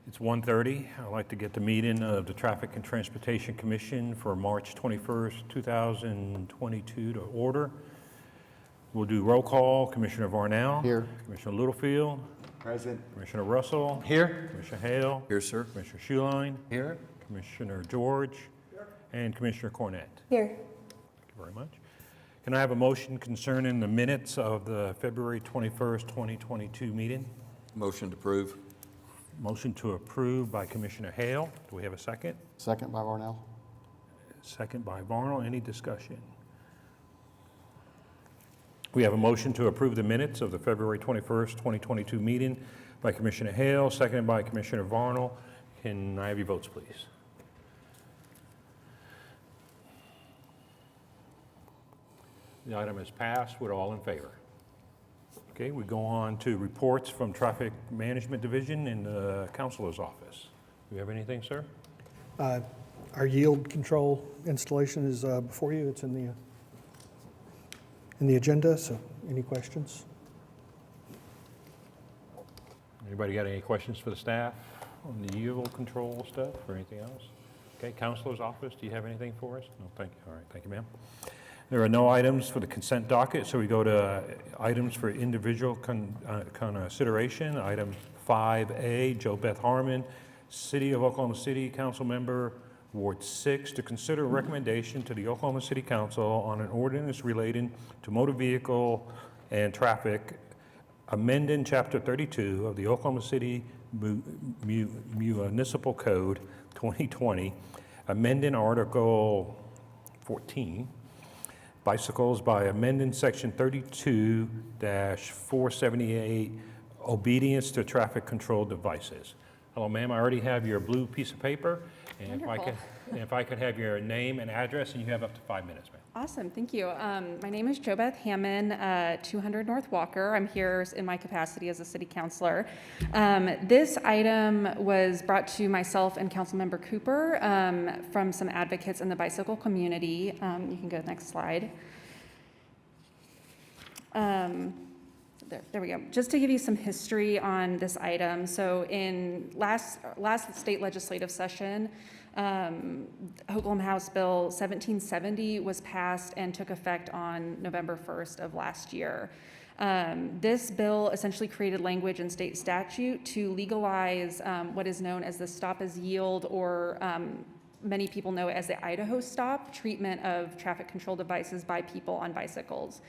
It's 1:30. I'd like to get the meeting of the Traffic and Transportation Commission for March 21st, 2022 to order. We'll do roll call. Commissioner Varnell. Here. Commissioner Littlefield. Present. Commissioner Russell. Here. Commissioner Hale. Here, sir. Commissioner Schuline. Here. Commissioner George. And Commissioner Cornett. Here. Thank you very much. Can I have a motion concerning the minutes of the February 21st, 2022 meeting? Motion to approve. Motion to approve by Commissioner Hale. Do we have a second? Second by Varnell. Second by Varnell. Any discussion? We have a motion to approve the minutes of the February 21st, 2022 meeting by Commissioner Hale, seconded by Commissioner Varnell. Can I have your votes, please? The item is passed. We're all in favor. Okay, we go on to reports from Traffic Management Division in the Counselor's Office. Do you have anything, sir? Our yield control installation is before you. It's in the agenda, so any questions? Anybody got any questions for the staff on the yield control stuff or anything else? Okay, Counselor's Office, do you have anything for us? No, thank you. All right, thank you, ma'am. There are no items for the consent docket, so we go to items for individual consideration. Item 5A, Jo Beth Harmon, City of Oklahoma City Council Member, Ward 6, to consider a recommendation to the Oklahoma City Council on an ordinance relating to motor vehicle and traffic, amending Chapter 32 of the Oklahoma City Municipal Code 2020, amending Article 14, bicycles by amending Section 32-478, obedience to traffic control devices. Hello, ma'am. I already have your blue piece of paper. And if I could have your name and address, and you have up to 5 minutes, ma'am. Awesome, thank you. My name is Jo Beth Hammond, 200 North Walker. I'm here in my capacity as a city councilor. This item was brought to myself and Councilmember Cooper from some advocates in the bicycle community. You can go to the next slide. There we go. Just to give you some history on this item. So in last state legislative session, Oklahoma House Bill 1770 was passed and took effect on November 1st of last year. This bill essentially created language in state statute to legalize what is known as the stop as yield, or many people know it as the Idaho stop, treatment of traffic control devices by people on bicycles.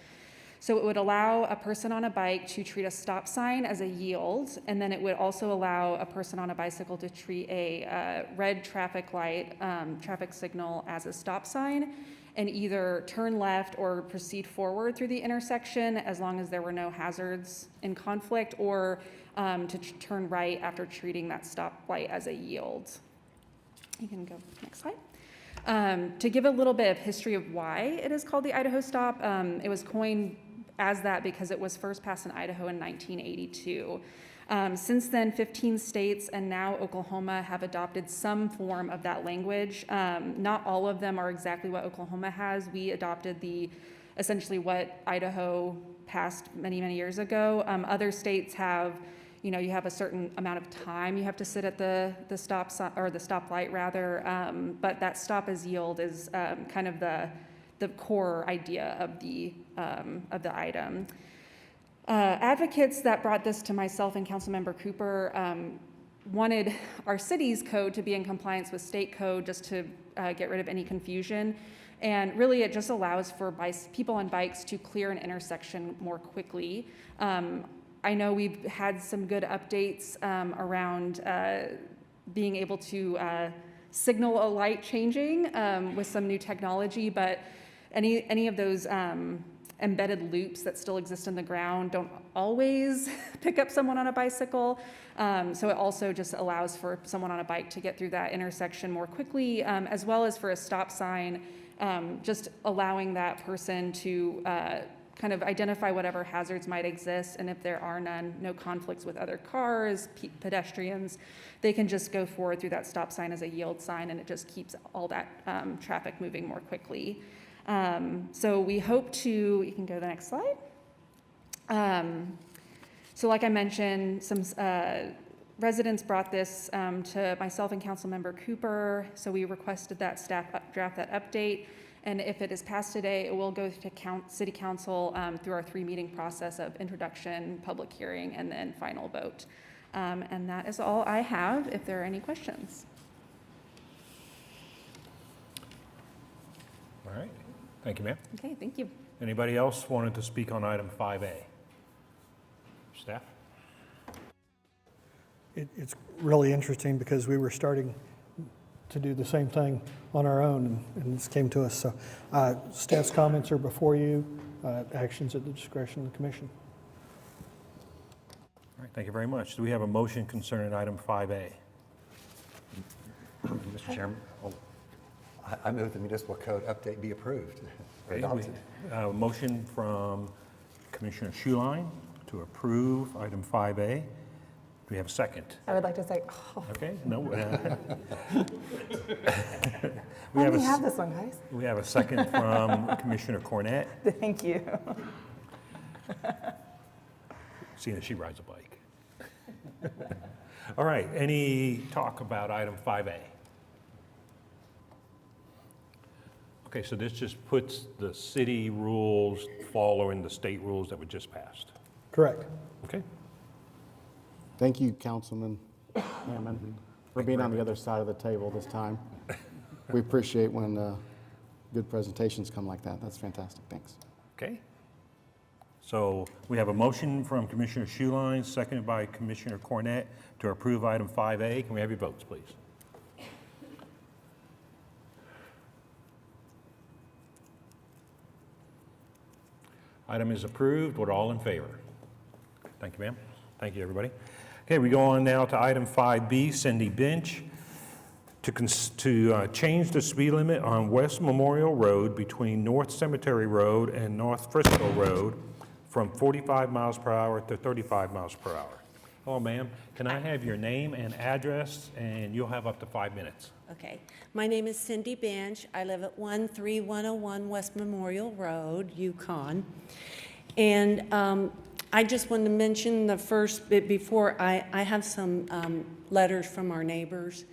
So it would allow a person on a bike to treat a stop sign as a yield, and then it would also allow a person on a bicycle to treat a red traffic light, traffic signal as a stop sign, and either turn left or proceed forward through the intersection as long as there were no hazards in conflict, or to turn right after treating that stop light as a yield. You can go next slide. To give a little bit of history of why it is called the Idaho stop, it was coined as that because it was first passed in Idaho in 1982. Since then, 15 states and now Oklahoma have adopted some form of that language. Not all of them are exactly what Oklahoma has. We adopted essentially what Idaho passed many, many years ago. Other states have, you have a certain amount of time you have to sit at the stop sign, or the stoplight rather, but that stop as yield is kind of the core idea of the item. Advocates that brought this to myself and Councilmember Cooper wanted our city's code to be in compliance with state code, just to get rid of any confusion. And really it just allows for people on bikes to clear an intersection more quickly. I know we've had some good updates around being able to signal a light changing with some new technology, but any of those embedded loops that still exist in the ground don't always pick up someone on a bicycle. So it also just allows for someone on a bike to get through that intersection more quickly, as well as for a stop sign, just allowing that person to kind of identify whatever hazards might exist, and if there are none, no conflicts with other cars, pedestrians, they can just go forward through that stop sign as a yield sign, and it just keeps all that traffic moving more quickly. So we hope to, you can go to the next slide. So like I mentioned, some Residents brought this to myself and Councilmember Cooper, so we requested that staff draft that update. And if it is passed today, it will go to City Council through our 3-meeting process of introduction, public hearing, and then final vote. And that is all I have, if there are any questions. All right, thank you, ma'am. Okay, thank you. Anybody else wanted to speak on item 5A? Staff? It's really interesting because we were starting to do the same thing on our own, and this came to us. So staff's comments are before you, actions at the discretion of the commission. All right, thank you very much. Do we have a motion concerning item 5A? Mr. Chairman, I move the municipal code update be approved or Okay, adopted. A motion from Commissioner Schuline to approve item 5A. Do we have a second? I would like to say, oh, Okay, no. We let have me a, have this one, guys. we have a second from Commissioner Cornett, Thank you. seeing that she rides a bike. All right, any talk about item 5A? Okay, so this just puts the city rules following the state rules that were just passed. Correct. Okay, Thank you, Councilman Hammond, for being on the other side of the table this time. We appreciate when good presentations come like that. That's fantastic. Thanks. okay. So we have a motion from Commissioner Schuline, seconded by Commissioner Cornett to approve item 5A. Can we have your votes, please? Item is approved. We're all in favor. Thank you, ma'am. Thank you, everybody. Okay, we go on now to item 5B, Cindy Bench, to change the speed limit on West Memorial Road between North Cemetery Road and North Frisco Road from 45 miles per hour to 35 miles per hour. Hello, ma'am. Can I have your name and address, and you'll have up to 5 minutes. Okay. My name is Cindy Bench. I live at 13101 West Memorial Road, Yukon. And I just wanted to mention the first bit before, I have some letters from our neighbors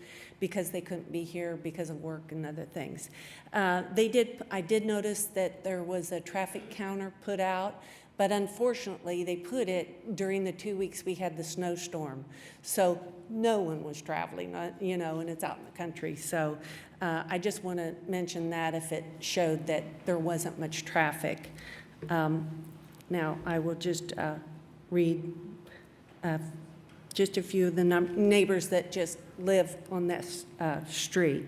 because they couldn't be here because of work and other things. I did notice that there was a traffic counter put out, but unfortunately, they put it during the 2 weeks we had the snowstorm. So no one was traveling, you know, and it's out in the country. So I just want to mention that if it showed that there wasn't much traffic. Now, I will just read just a few of the neighbors that just live on this street.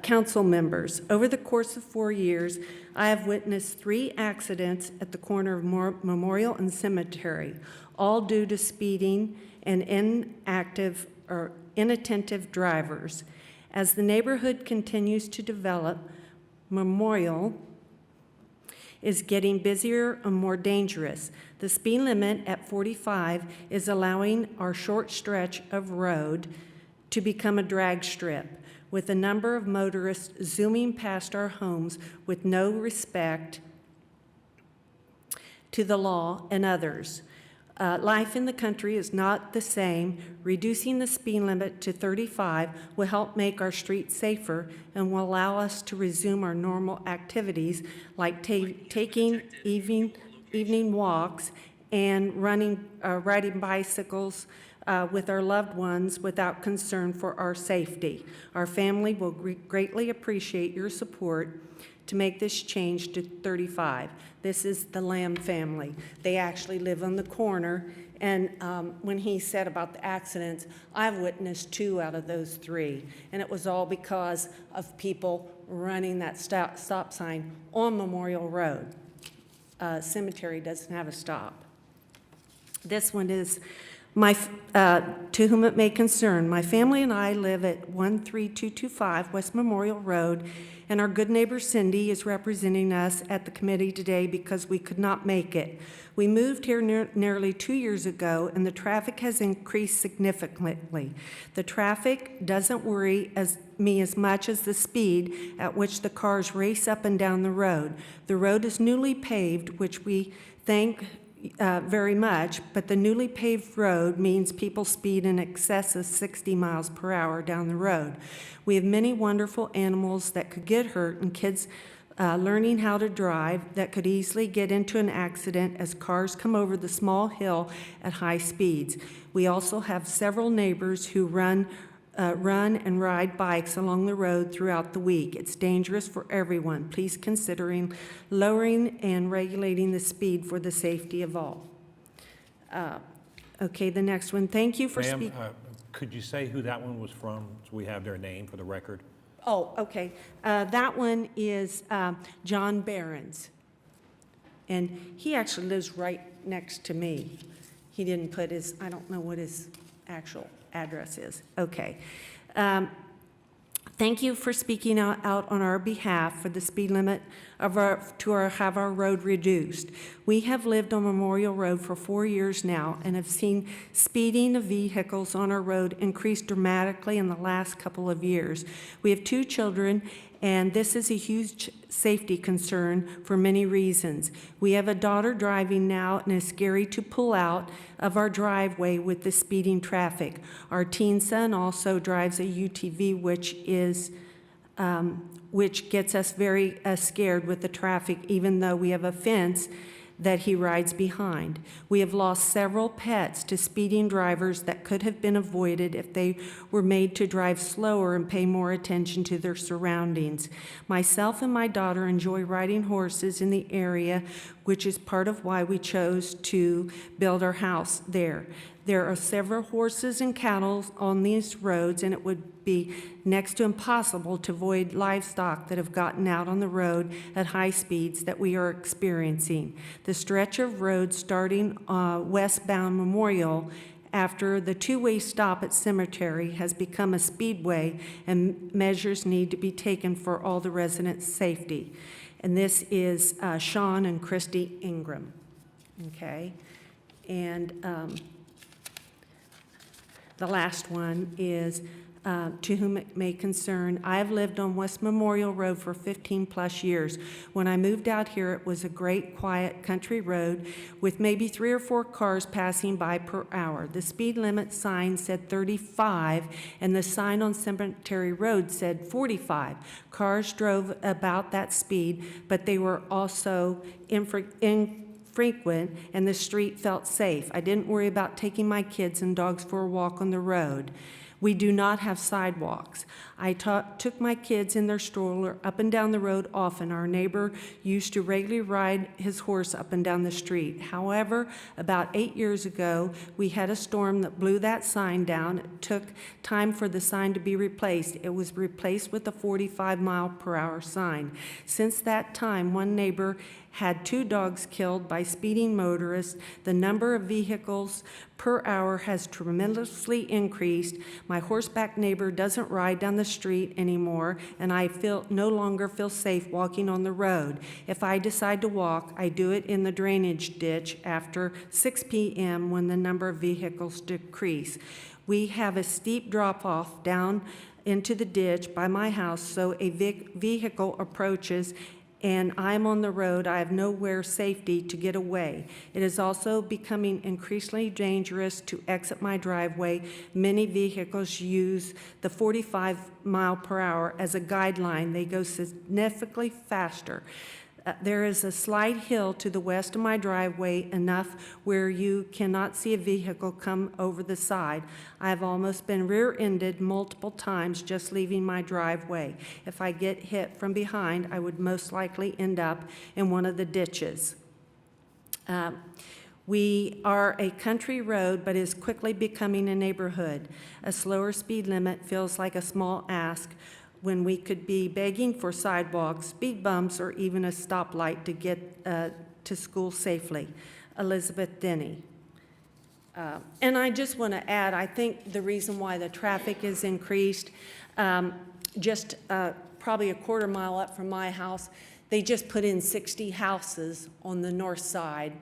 Council members, over the course of 4 years, I have witnessed 3 accidents at the corner of Memorial and Cemetery, all due to speeding and inactive or inattentive drivers. As the neighborhood continues to develop, Memorial is getting busier and more dangerous. The speed limit at 45 is allowing our short stretch of road to become a drag strip, with a number of motorists zooming past our homes with no respect to the law and others. Life in the country is not the same. Reducing the speed limit to 35 will help make our streets safer and will allow us to resume our normal activities like taking evening walks and riding bicycles with our loved ones without concern for our safety. Our family will greatly appreciate your support to make this change to 35. This is the Lamb family. They actually live on the corner, and when he said about the accidents, I've witnessed 2 out of those 3, and it was all because of people running that stop sign on Memorial Road. Cemetery doesn't have a stop. This one is to whom it may concern. My family and I live at 13225 West Memorial Road, and our good neighbor Cindy is representing us at the committee today because we could not make it. We moved here nearly 2 years ago, and the traffic has increased significantly. The traffic doesn't worry me as much as the speed at which the cars race up and down the road. The road is newly paved, which we thank very much, but the newly paved road means people speed in excess of 60 miles per hour down the road. We have many wonderful animals that could get hurt, and kids learning how to drive that could easily get into an accident as cars come over the small hill at high speeds. We also have several neighbors who run and ride bikes along the road throughout the week. It's dangerous for everyone. Please considering lowering and regulating the speed for the safety of all. Okay, the next one. Thank you for Ma'am, speaking. could you say who that one was from, so we have their name for the record? Oh, okay. That one is John Behrens. And he actually lives right next to me. He didn't put his, I don't know what his actual address is. Okay. Thank you for speaking out on our behalf for the speed limit of have our road reduced. We have lived on Memorial Road for 4 years now and have seen speeding of vehicles on our road increase dramatically in the last couple of years. We have 2 children, and this is a huge safety concern for many reasons. We have a daughter driving now, and it's scary to pull out of our driveway with the speeding traffic. Our teen son also drives a UTV, which gets us very scared with the traffic, even though we have a fence that he rides behind. We have lost several pets to speeding drivers that could have been avoided if they were made to drive slower and pay more attention to their surroundings. Myself and my daughter enjoy riding horses in the area, which is part of why we chose to build our house there. There are several horses and cattle on these roads, and it would be next to impossible to avoid livestock that have gotten out on the road at high speeds that we are experiencing. The stretch of road starting westbound Memorial after the two-way stop at Cemetery has become a speedway, and measures need to be taken for all the residents' safety. And this is Sean and Christy Ingram. Okay? And the last one is, to whom it may concern, I have lived on West Memorial Road for 15-plus years. When I moved out here, it was a great, quiet country road with maybe 3 or 4 cars passing by per hour. The speed limit sign said 35, and the sign on Cemetery Road said 45. Cars drove about that speed, but they were also infrequent, and the street felt safe. I didn't worry about taking my kids and dogs for a walk on the road. We do not have sidewalks. I took my kids in their stroller up and down the road often. Our neighbor used to regularly ride his horse up and down the street. However, about 8 years ago, we had a storm that blew that sign down. It took time for the sign to be replaced. It was replaced with a 45-mile-per-hour sign. Since that time, one neighbor had 2 dogs killed by speeding motorists. The number of vehicles per hour has tremendously increased. My horseback neighbor doesn't ride down the street anymore, and I no longer feel safe walking on the road. If I decide to walk, I do it in the drainage ditch after 6 p.m. when the number of vehicles decrease. We have a steep drop-off down into the ditch by my house, so a vehicle approaches and I'm on the road, I have nowhere safety to get away. It is also becoming increasingly dangerous to exit my driveway. Many vehicles use the 45 mile per hour as a guideline. They go significantly faster. There is a slight hill to the west of my driveway, enough where you cannot see a vehicle come over the side. I have almost been rear-ended multiple times just leaving my driveway. If I get hit from behind, I would most likely end up in one of the ditches. We are a country road, but is quickly becoming a neighborhood. A slower speed limit feels like a small ask when we could be begging for sidewalks, speed bumps, or even a stoplight to get to school safely. Elizabeth Denny. And I just want to add, I think the reason why the traffic is increased, just probably a quarter mile up from my house, they just put in 60 houses on the north side.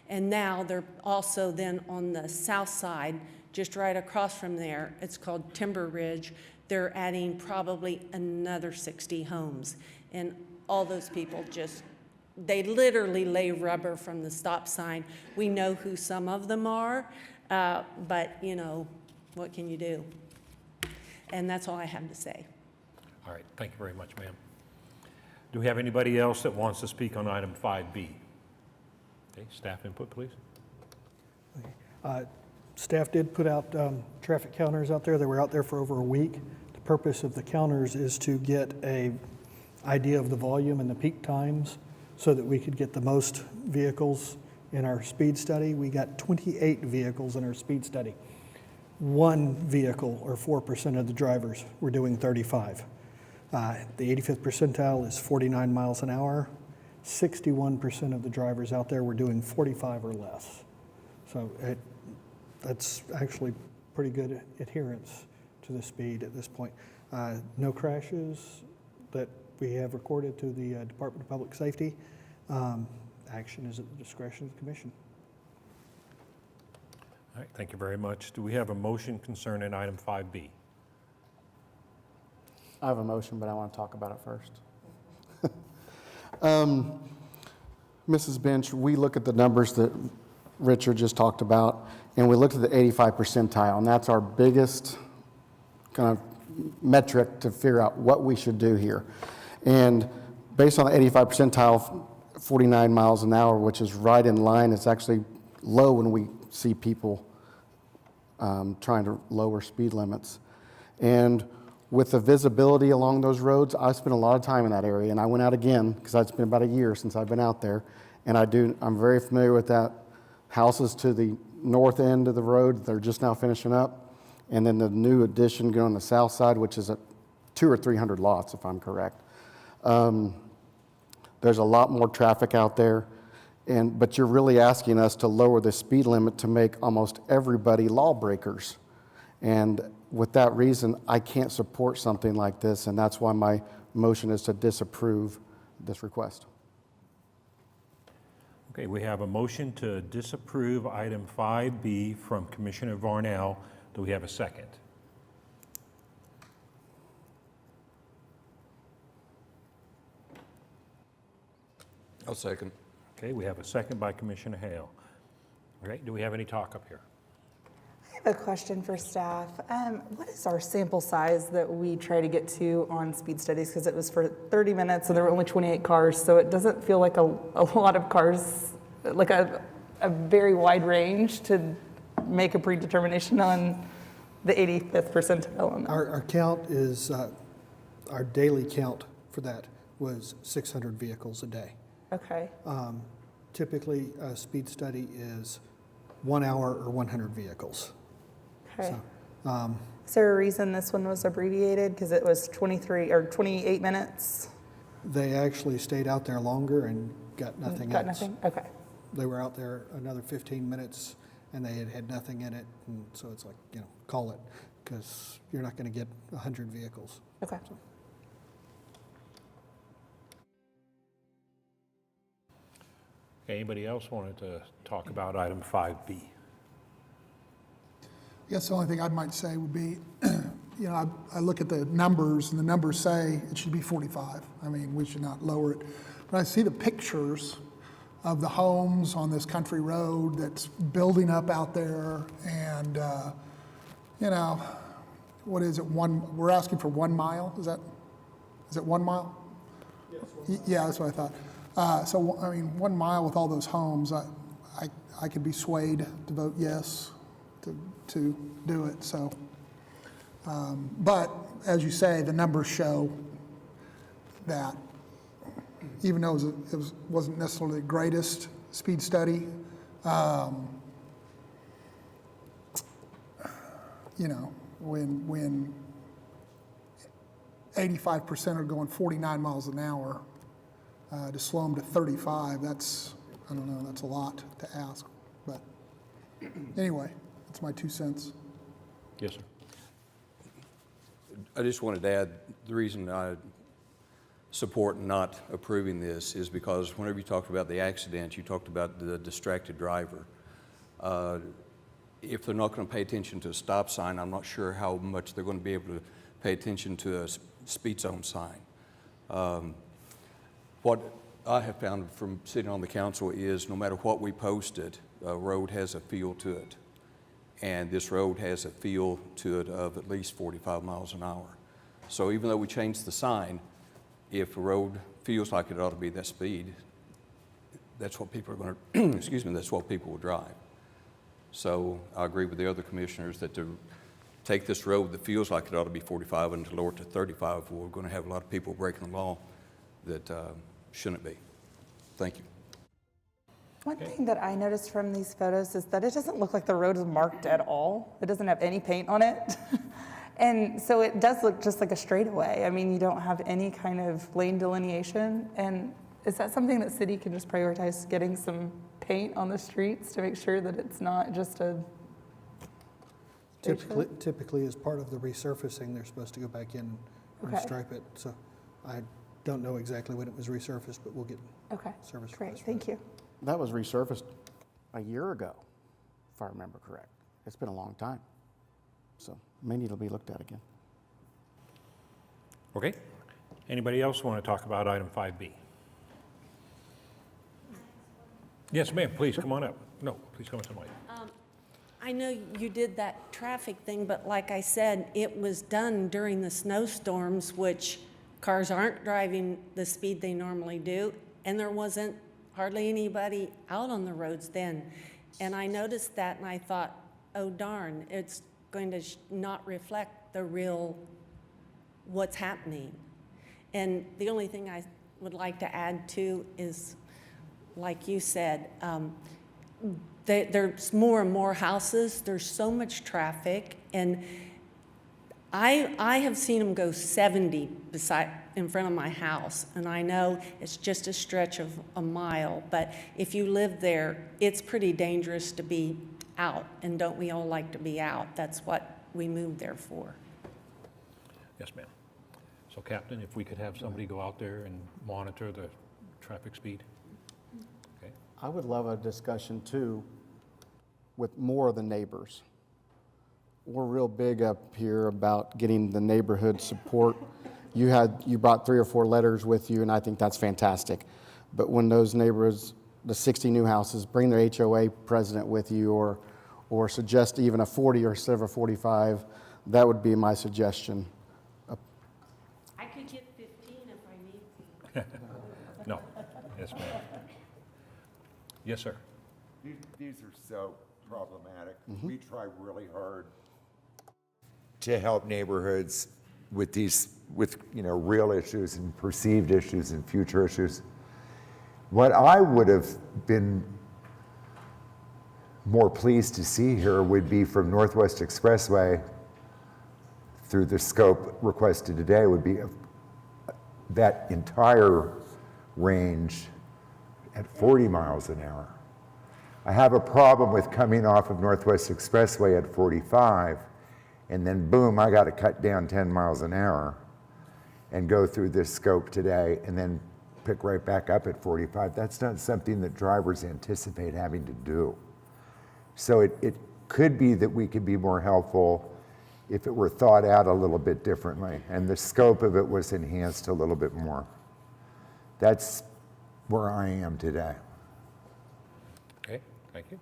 And now they're also then on the south side, just right across from there. It's called Timber Ridge. They're adding probably another 60 homes. And all those people just they literally lay rubber from the stop sign. We know who some of them are, but, you know, what can you do? And that's all I have to say. All right, thank you very much, ma'am. Do we have anybody else that wants to speak on item 5B? Okay, staff input, please. Staff did put out traffic counters out there. They were out there for over a week. The purpose of the counters is to get a idea of the volume and the peak times so that we could get the most vehicles in our speed study. We got 28 vehicles in our speed study. One vehicle, or 4% of the drivers, were doing 35. The 85th percentile is 49 miles an hour. 61% of the drivers out there were doing 45 or less. So that's actually pretty good adherence to the speed at this point. No crashes that we have recorded to the Department of Public Safety. Action is at the discretion of the commission. All right, thank you very much. Do we have a motion concerning item 5B? I have a motion, but I want to talk about it first. Mrs. Bench, we look at the numbers that Richard just talked about, and we looked at the 85 percentile, and that's our biggest kind of metric to figure out what we should do here. And based on the 85 percentile, 49 miles an hour, which is right in line, it's actually low when we see people trying to lower speed limits. And with the visibility along those roads, I spent a lot of time in that area, and I went out again because it's been about a year since I've been out there, and I'm very familiar with that. Houses to the north end of the road, they're just now finishing up, and then the new addition going on the south side, which is 200 or 300 lots, if I'm correct. There's a lot more traffic out there, but you're really asking us to lower the speed limit to make almost everybody lawbreakers. And with that reason, I can't support something like this, and that's why my motion is to disapprove this request. Okay, we have a motion to disapprove item 5B from Commissioner Varnell. Do we have a second? I'll second. Okay, we have a second by Commissioner Hale. All right, do we have any talk up here? I have a question for staff. What is our sample size that we try to get to on speed studies? Because it was for 30 minutes and there were only 28 cars, so it doesn't feel like a lot of cars, like a very wide range to make a predetermination on the 85th percentile on that. Our count is, our daily count for that was 600 vehicles a day. Okay. Typically, a speed study is 1 hour or 100 vehicles. Okay. So, Is there a reason this one was abbreviated? Because it was 23 or 28 minutes? they actually stayed out there longer and got nothing Got else. nothing? Okay. They were out there another 15 minutes and they had nothing in it. And so it's like, call it, because you're not going to get 100 vehicles. Okay. Okay, anybody else wanted to talk about item 5B? I guess the only thing I might say would be, I look at the numbers, and the numbers say it should be 45. I mean, we should not lower it. But I see the pictures of the homes on this country road that's building up out there, and, what is it, we're asking for 1 mile? Is it 1 mile? Yes. Yeah, that's what I thought. 1 mile with all those homes, I could be swayed to vote yes to do it. So, but as you say, the numbers show that even though it wasn't necessarily the greatest speed study, when 85% are going 49 miles an hour, to slow them to 35, that's a lot to ask. But anyway, that's my 2 cents. Yes, sir. I just wanted to add, the reason I support not approving this is because whenever you talked about the accident, you talked about the distracted driver. If they're not going to pay attention to a stop sign, I'm not sure how much they're going to be able to pay attention to a speed zone sign. What I have found from sitting on the council is no matter what we posted, a road has a feel to it. And this road has a feel to it of at least 45 miles an hour. So even though we changed the sign, if a road feels like it ought to be that speed, that's what people are going to, excuse me, that's what people will drive. So I agree with the other commissioners that to take this road that feels like it ought to be 45 and to lower it to 35, we're going to have a lot of people breaking the law that shouldn't be. Thank you. One thing that I noticed from these photos is that it doesn't look like the road is marked at all. It doesn't have any paint on it. And so it does look just like a straightaway. I mean, you don't have any kind of lane delineation. And is that something that city can just prioritize, getting some paint on the streets to make sure that it's not just a Typically, as part of the resurfacing, they're supposed to go back in and Okay. stripe it. So I don't know exactly when it was resurfaced, but we'll get Okay, service. great, requests for thank that. you. That was resurfaced a year ago, if I remember correct. It's been a long time. So may need to be looked at again. Okay. Anybody else want to talk about item 5B? Yes, ma'am, please, come on up. No, please come up to the mic. I know you did that traffic thing, but like I said, it was done during the snowstorms, which cars aren't driving the speed they normally do, and there wasn't hardly anybody out on the roads then. And I noticed that and I thought, oh darn, it's going to not reflect the real what's happening. And the only thing I would like to add to is, like you said, there's more and more houses, there's so much traffic, and I have seen them go 70 in front of my house, and I know it's just a stretch of a mile, but if you live there, it's pretty dangerous to be out, and don't we all like to be out? That's what we moved there for. Yes, ma'am. So, Captain, if we could have somebody go out there and monitor the traffic speed? Okay. I would love a discussion too with more of the neighbors. We're real big up here about getting the neighborhood support. You brought 3 or 4 letters with you, and I think that's fantastic. But when those neighbors, the 60 new houses, bring their HOA president with you, or suggest even a 40 or instead of a 45, that would be my suggestion. I could get 15 if I need to. No. Yes, ma'am. Yes, sir. These are so problematic. We try really hard to help neighborhoods with these, real issues and perceived issues and future issues. What I would have been more pleased to see here would be from Northwest Expressway through the scope requested today would be that entire range at 40 miles an hour. I have a problem with coming off of Northwest Expressway at 45, and then boom, I got to cut down 10 miles an hour and go through this scope today and then pick right back up at 45. That's not something that drivers anticipate having to do. So it could be that we could be more helpful if it were thought out a little bit differently and the scope of it was enhanced a little bit more. That's where I am today. Okay, thank you.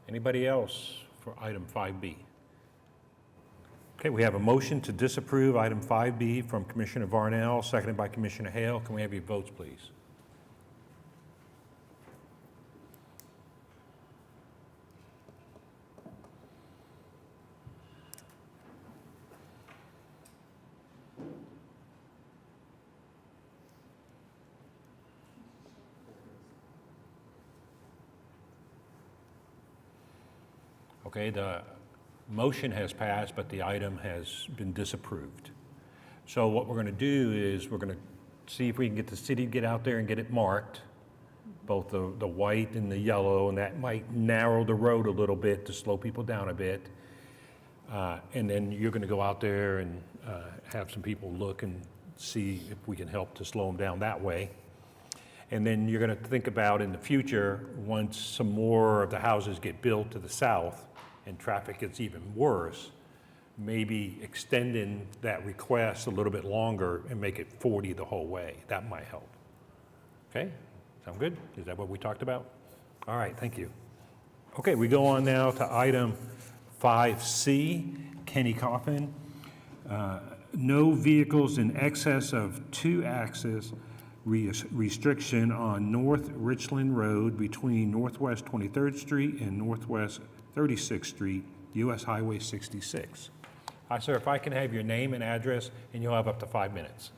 Anybody else for item 5B? Okay, we have a motion to disapprove item 5B from Commissioner Varnell, seconded by Commissioner Hale. Can we have your votes, please? Okay, the motion has passed, but the item has been disapproved. So what we're going to do is we're going to see if we can get the city to get out there and get it marked, both the white and the yellow, and that might narrow the road a little bit to slow people down a bit. And then you're going to go out there and have some people look and see if we can help to slow them down that way. And then you're going to think about in the future, once some more of the houses get built to the south and traffic gets even worse, maybe extending that request a little bit longer and make it 40 the whole way. That might help. Okay? Sound good? Is that what we talked about? All right, thank you. Okay, we go on now to item 5C, Kenny Coffin. No vehicles in excess of 2 axis restriction on North Richland Road between Northwest 23rd Street and Northwest 36th Street, US Highway 66. Hi, sir, if I can have your name and address, and you'll have up to 5 minutes.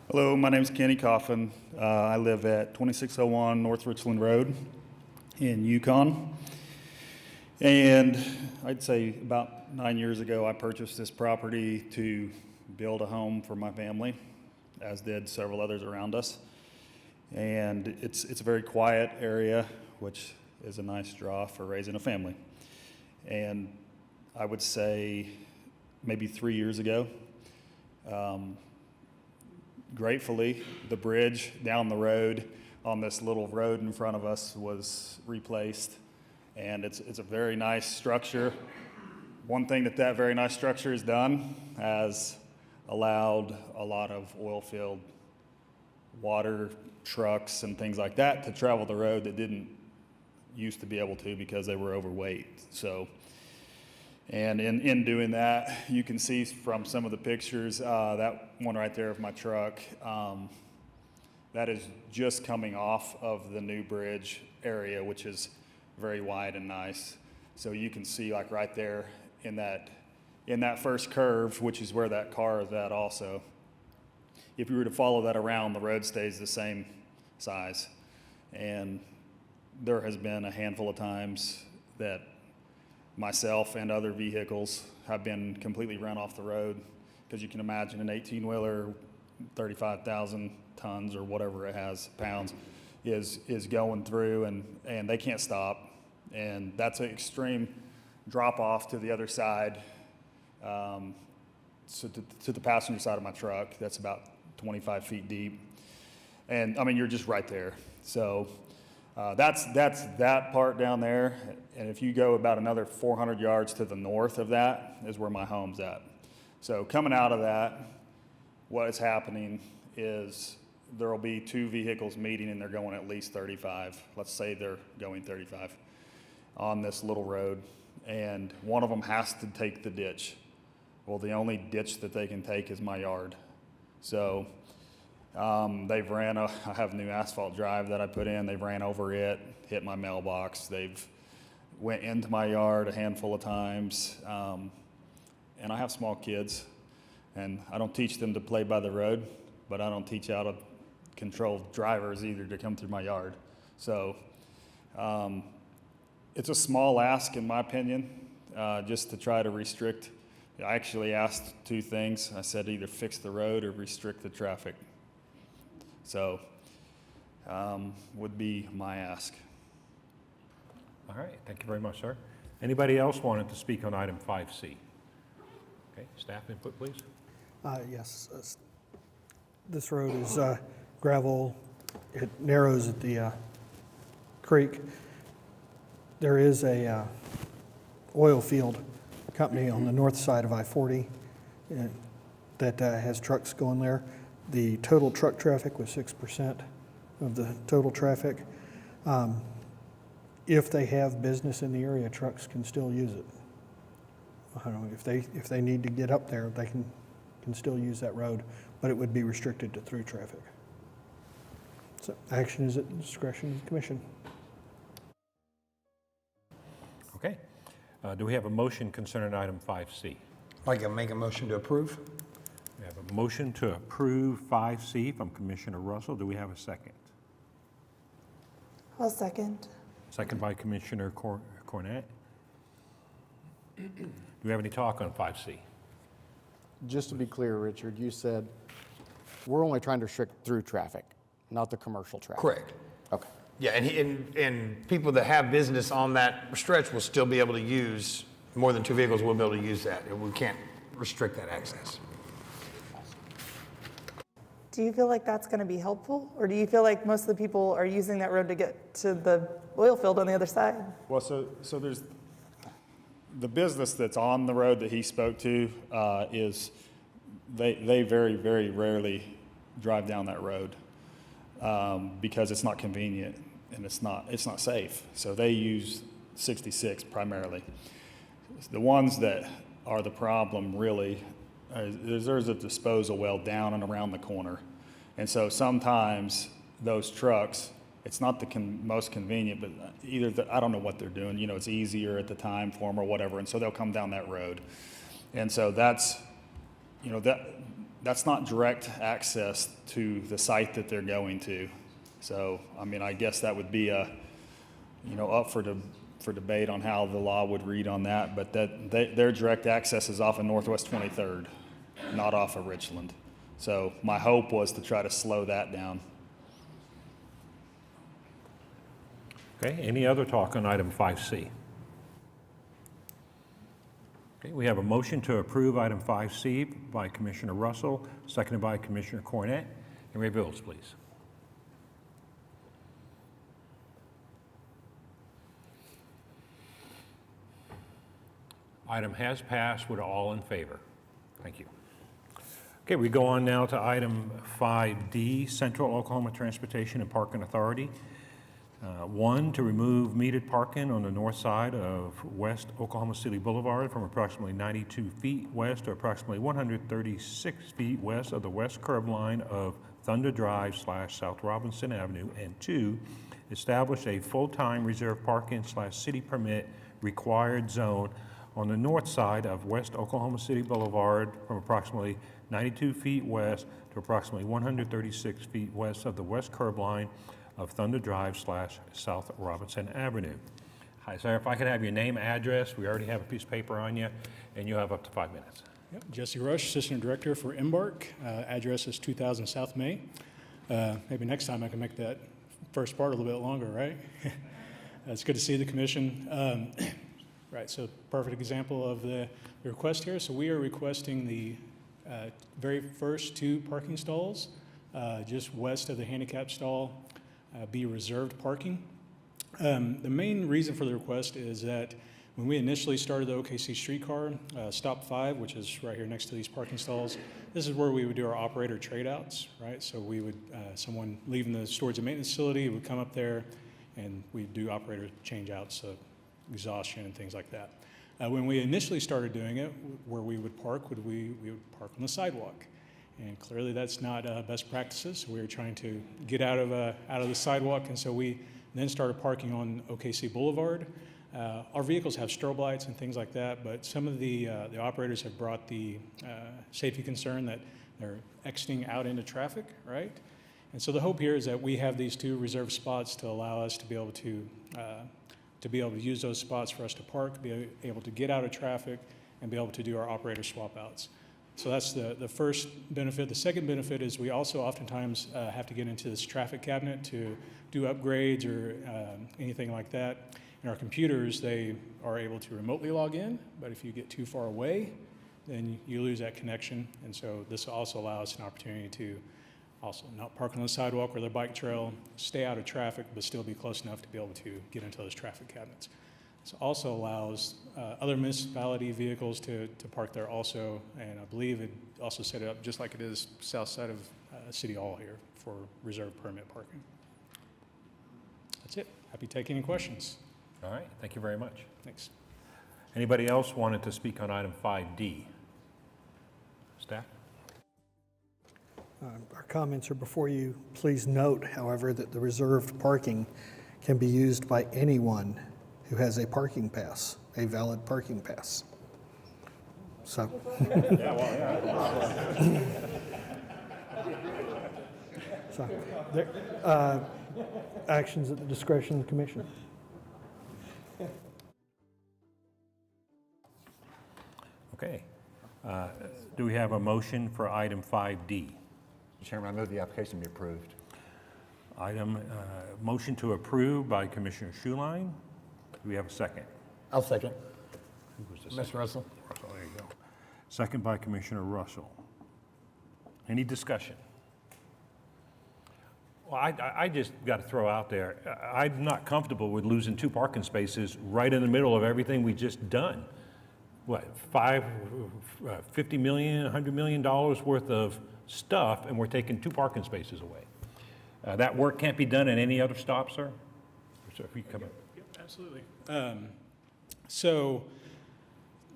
Hello, my name is Kenny Coffin. I live at 2601 North Richland Road in Yukon. And I'd say about 9 years ago, I purchased this property to build a home for my family, as did several others around us. And it's a very quiet area, which is a nice draw for raising a family. And I would say maybe 3 years ago, gratefully, the bridge down the road on this little road in front of us was replaced. And it's a very nice structure. One thing that very nice structure has done has allowed a lot of oil field water trucks and things like that to travel the road that didn't used to be able to because they were overweight. So, and in doing that, you can see from some of the pictures, that one right there of my truck, that is just coming off of the new bridge area, which is very wide and nice. So you can see like right there in that first curve, which is where that car is at also. If you were to follow that around, the road stays the same size. And there has been a handful of times that myself and other vehicles have been completely run off the road, because you can imagine an 18-wheeler, 35,000 tons or whatever it has, pounds, is going through, and they can't stop. And that's an extreme drop off to the other side, so to the passenger side of my truck. That's about 25 feet deep. And I mean, you're just right there. So that's that part down there. And if you go about another 400 yards to the north of that is where my home's at. So coming out of that, what is happening is there will be 2 vehicles meeting, and they're going at least 35. Let's say they're going 35 on this little road. And one of them has to take the ditch. Well, the only ditch that they can take is my yard. So I have new asphalt drive that I put in. They've ran over it, hit my mailbox. They've went into my yard a handful of times. And I have small kids, and I don't teach them to play by the road, but I don't teach how to control drivers either to come through my yard. So it's a small ask, in my opinion, just to try to restrict. I actually asked 2 things. I said either fix the road or restrict the traffic. So would be my ask. All right, thank you very much, sir. Anybody else wanted to speak on item 5C? Okay, staff input, please. Yes, this road is gravel. It narrows at the creek. There is a oil field company on the north side of I-40 that has trucks going there. The total truck traffic was 6% of the total traffic. If they have business in the area, trucks can still use it. I don't know, if they need to get up there, they can still use that road, but it would be restricted to through traffic. So action is at the discretion of the commission. Okay. Do we have a motion concerning item 5C? I can make a motion to approve. We have a motion to approve 5C from Commissioner Russell. Do we have a second? I'll second. Second by Commissioner Cornett. Do we have any talk on 5C? Just to be clear, Richard, you said we're only trying to restrict through traffic, not the commercial traffic. Correct. Okay. Yeah, and people that have business on that stretch will still be able to use, more than 2 vehicles will be able to use that. And we can't restrict that access. Do you feel like that's going to be helpful? Or do you feel like most of the people are using that road to get to the oil field on the other side? Well, so there's the business that's on the road that he spoke to is they very, very rarely drive down that road. because it's not convenient and it's not safe. So they use 66 primarily. The ones that are the problem really, there's a disposal well down and around the corner. And so sometimes those trucks, it's not the most convenient, but I don't know what they're doing. You know, it's easier at the time for them or whatever, and so they'll come down that road. And so that's not direct access to the site that they're going to. So, I mean, I guess that would be up for debate on how the law would read on that, but their direct access is off of Northwest 23rd, not off of Richland. So my hope was to try to slow that down. Okay, any other talk on item 5C? Okay, we have a motion to approve item 5C by Commissioner Russell, seconded by Commissioner Cornett. And Ray Bills, please. Item has passed with all in favor. Thank you. Okay, we go on now to item 5D, Central Oklahoma Transportation and Parking Authority. One, to remove metered parking on the north side of West Oklahoma City Boulevard from approximately 92 feet west to approximately 136 feet west of the west curb line of Thunder Drive / South Robinson Avenue. And two, establish a full-time reserved parking / city permit required zone on the north side of West Oklahoma City Boulevard from approximately 92 feet west to approximately 136 feet west of the west curb line of Thunder Drive / South Robinson Avenue. Hi, sir, if I could have your name, address, we already have a piece of paper on you, and you have up to 5 minutes. Yep. Jesse Rush, Assistant Director for Embark. Address is 2000 South May. Maybe next time I can make that first part a little bit longer, right? It's good to see the commission. Right, so perfect example of the request here. So we are requesting the very first 2 parking stalls just west of the handicap stall be reserved parking. The main reason for the request is that when we initially started the OKC streetcar, stop 5, which is right here next to these parking stalls, this is where we would do our operator trade-outs, right? So we would, someone leaving the storage and maintenance facility would come up there and we'd do operator change-outs, so exhaustion and things like that. When we initially started doing it, where we would park, we would park on the sidewalk. And clearly that's not best practices. So we were trying to get out of the sidewalk, and so we then started parking on OKC Boulevard. Our vehicles have strobe lights and things like that, but some of the operators have brought the safety concern that they're exiting out into traffic, right? And so the hope here is that we have these 2 reserved spots to allow us to be able to use those spots for us to park, be able to get out of traffic, and be able to do our operator swap outs. So that's the first benefit. The second benefit is we also oftentimes have to get into this traffic cabinet to do upgrades or anything like that. In our computers, they are able to remotely log in, but if you get too far away, then you lose that connection. And so this also allows an opportunity to also not park on the sidewalk or the bike trail, stay out of traffic, but still be close enough to be able to get into those traffic cabinets. This also allows other municipality vehicles to park there also, and I believe it also set it up just like it is south side of City Hall here for reserved permit parking. That's it. Happy to take any questions. All right, thank you very much. Thanks. Anybody else wanted to speak on item 5D? Staff? Our comments are before you. Please note, however, that the reserved parking can be used by anyone who has a parking pass, a valid parking pass. So. So, actions at the discretion of the commission. Okay. Do we have a motion for item 5D? Mr. Chairman, I move the application be approved. Motion to approve by Commissioner Schuline. Do we have a second? I'll second. Who was the Ms. second? Russell. Russell, there you go. Second by Commissioner Russell. Any discussion? Well, I just got to throw out there, I'm not comfortable with losing 2 parking spaces right in the middle of everything we just done. What, $50 million, $100 million worth of stuff, and we're taking 2 parking spaces away. That work can't be done at any other stop, sir? So if you come up. Yep, absolutely. So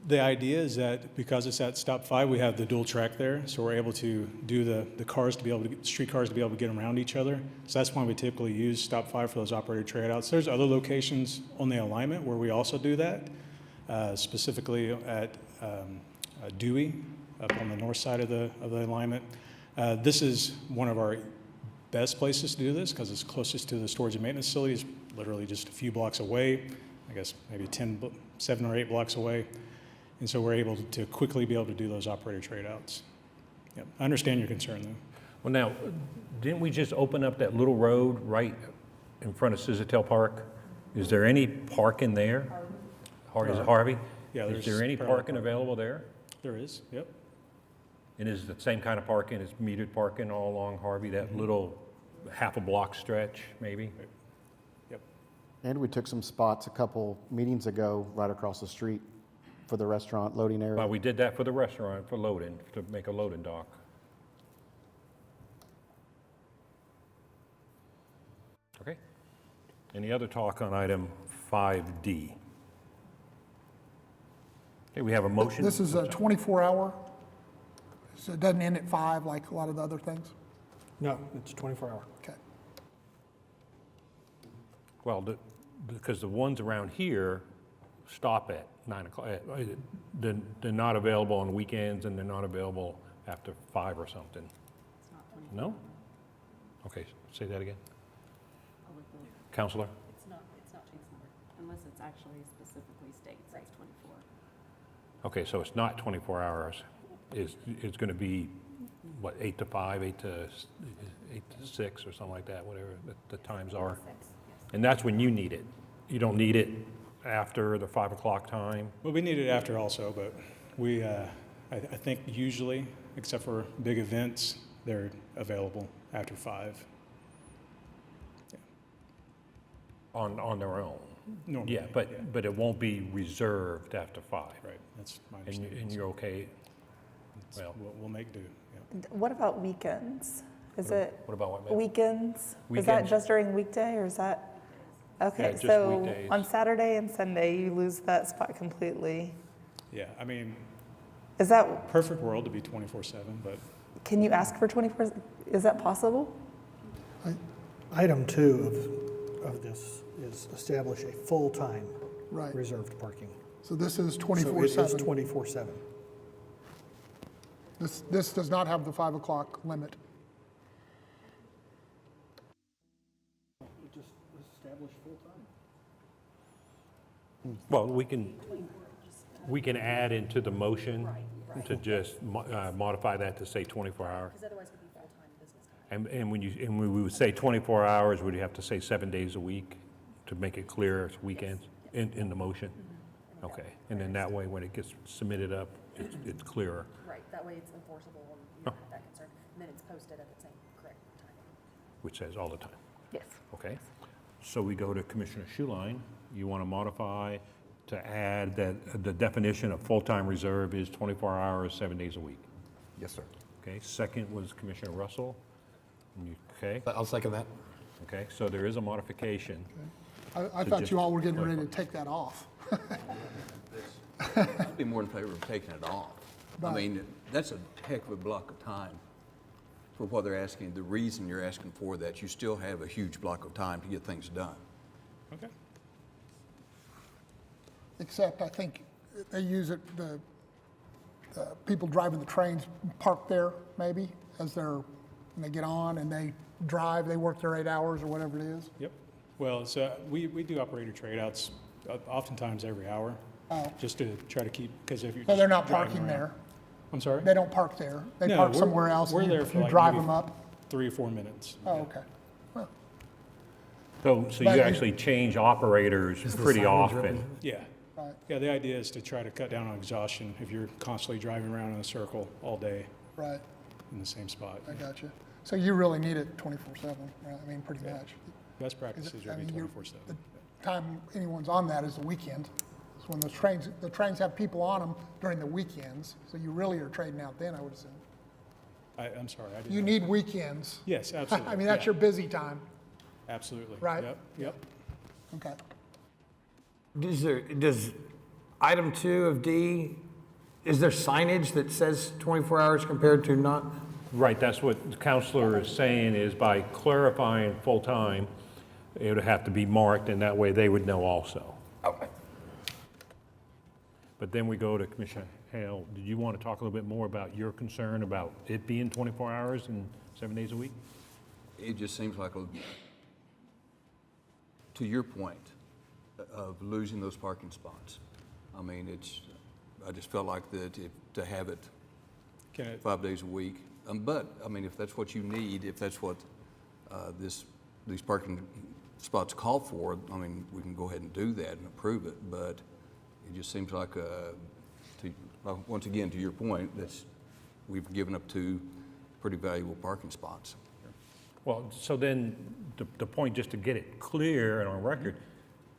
the idea is that because it's at stop 5, we have the dual track there, so we're able to do the cars to be able to, street cars to be able to get around each other. So that's why we typically use stop 5 for those operator trade outs. There's other locations on the alignment where we also do that, specifically at Dewey, up on the north side of the alignment. This is one of our best places to do this because it's closest to the storage and maintenance facilities, literally just a few blocks away, I guess maybe 7 or 8 blocks away. And so we're able to quickly be able to do those operator trade outs. Yep. I understand your concern though. Well, now, didn't we just open up that little road right in front of Sizatel Park? Is there any parking there? Is it Harvey? Yeah, Is there's there any parallel parking available there? There is, yep. And is it the same kind of parking, is metered parking all along Harvey, that little half a block stretch, maybe? Yep. And we took some spots a couple meetings ago right across the street for the restaurant loading area. Well, we did that for the restaurant, for loading, to make a loading dock. Okay. Any other talk on item 5D? Okay, we have a motion. This is a 24-hour, so it doesn't end at 5 like a lot of the other things? No, it's 24-hour. Okay. Well, because the ones around here stop at 9 o'clock. They're not available on weekends and they're not available after 5 or something. No? Okay, say that again. Counselor? It's not Chancellor, unless it's actually specifically states it's 24. Okay, so it's not 24 hours. It's going to be, what, 8 to 5, 8 to 6 or something like that, whatever the times are. And that's when you need it. You don't need it after the 5 o'clock time? Well, we need it after also, but we, I think usually, except for big events, they're available after 5. Yeah. On their own? Normally, Yeah, but it won't be reserved after 5? Right, that's my And understanding. you're okay? Well, We'll make do, yeah. What about weekends? Is it what about what, ma'am? weekends? Is that Weekends. just during weekday or is that? Yeah, Okay, just so weekdays. on Saturday and Sunday, you lose that spot completely. Yeah, I mean, Is that, perfect world to be 24/7, but can you ask for 24, is that possible? Item 2 of this is establish a full-time Right. reserved parking. So this is So it is 24/7. 24/7. This does not have the 5 o'clock limit. Just establish full-time. Well, we can add into the motion to just modify that to say 24 hours. Because otherwise it would be full-time business time. And when we would say 24 hours, would you have to say 7 days a week to make it clear it's weekends in the motion? Okay, and then that way, when it gets submitted up, it's clearer. Right, that way it's enforceable and you don't have that concern. And then it's posted at the same correct time. Which says all the time. Yes. Okay? So we go to Commissioner Schuline. You want to modify to add that the definition of full-time reserve is 24 hours, 7 days a week. Yes, sir. Okay, second was Commissioner Russell. Okay, I'll second that. okay, so there is a modification. I So thought just you all were getting ready to take that off. I'd be more in favor of taking it off. I Right. mean, that's a heck of a block of time for what they're asking. The reason you're asking for that, you still have a huge block of time to get things done. okay. Except I think they use it, the people driving the trains park there maybe when they get on and they drive, they work their 8 hours or whatever it is. Yep. Well, so we do operator trade outs oftentimes every hour, Oh. just to try to keep, because if you're So they're not just driving parking around- there. I'm sorry? They don't park there. They No, park we're- somewhere else. We're and there for you like drive maybe them up. 3 or 4 minutes. Oh, okay. Well, So But you you- actually change operators pretty often. Yeah. right. Yeah, the idea is to try to cut down on exhaustion if you're constantly driving around in a circle all day Right. in the same spot. I got you. So you really need it 24/7, right? I mean, pretty much. Best practices I would be mean, 24/7. The time anyone's on that is the weekend. It's when the trains have people on them during the weekends, so you really are trading out then, I would assume. I'm sorry, I didn't. You need weekends. Yes, absolutely. I mean, that's yeah, your busy time. Absolutely. Right. Yep. Okay. Does item 2 of D, is there signage that says 24 hours compared to not? Right, that's what the counselor is saying, is by clarifying full-time, it would have to be marked, and that way they would know also. Okay. But then we go to Commissioner Hale. Did you want to talk a little bit more about your concern about it being 24 hours and 7 days a week? It just seems like, to your point, of losing those parking spots. I mean, I just felt like to have it Can it, 5 days a week. But, I mean, if that's what you need, if that's what these parking spots call for, I mean, we can go ahead and do that and approve it, but it just seems like, once again, to your point, we've given up 2 pretty valuable parking spots. Well, so then, the point, just to get it clear and on record,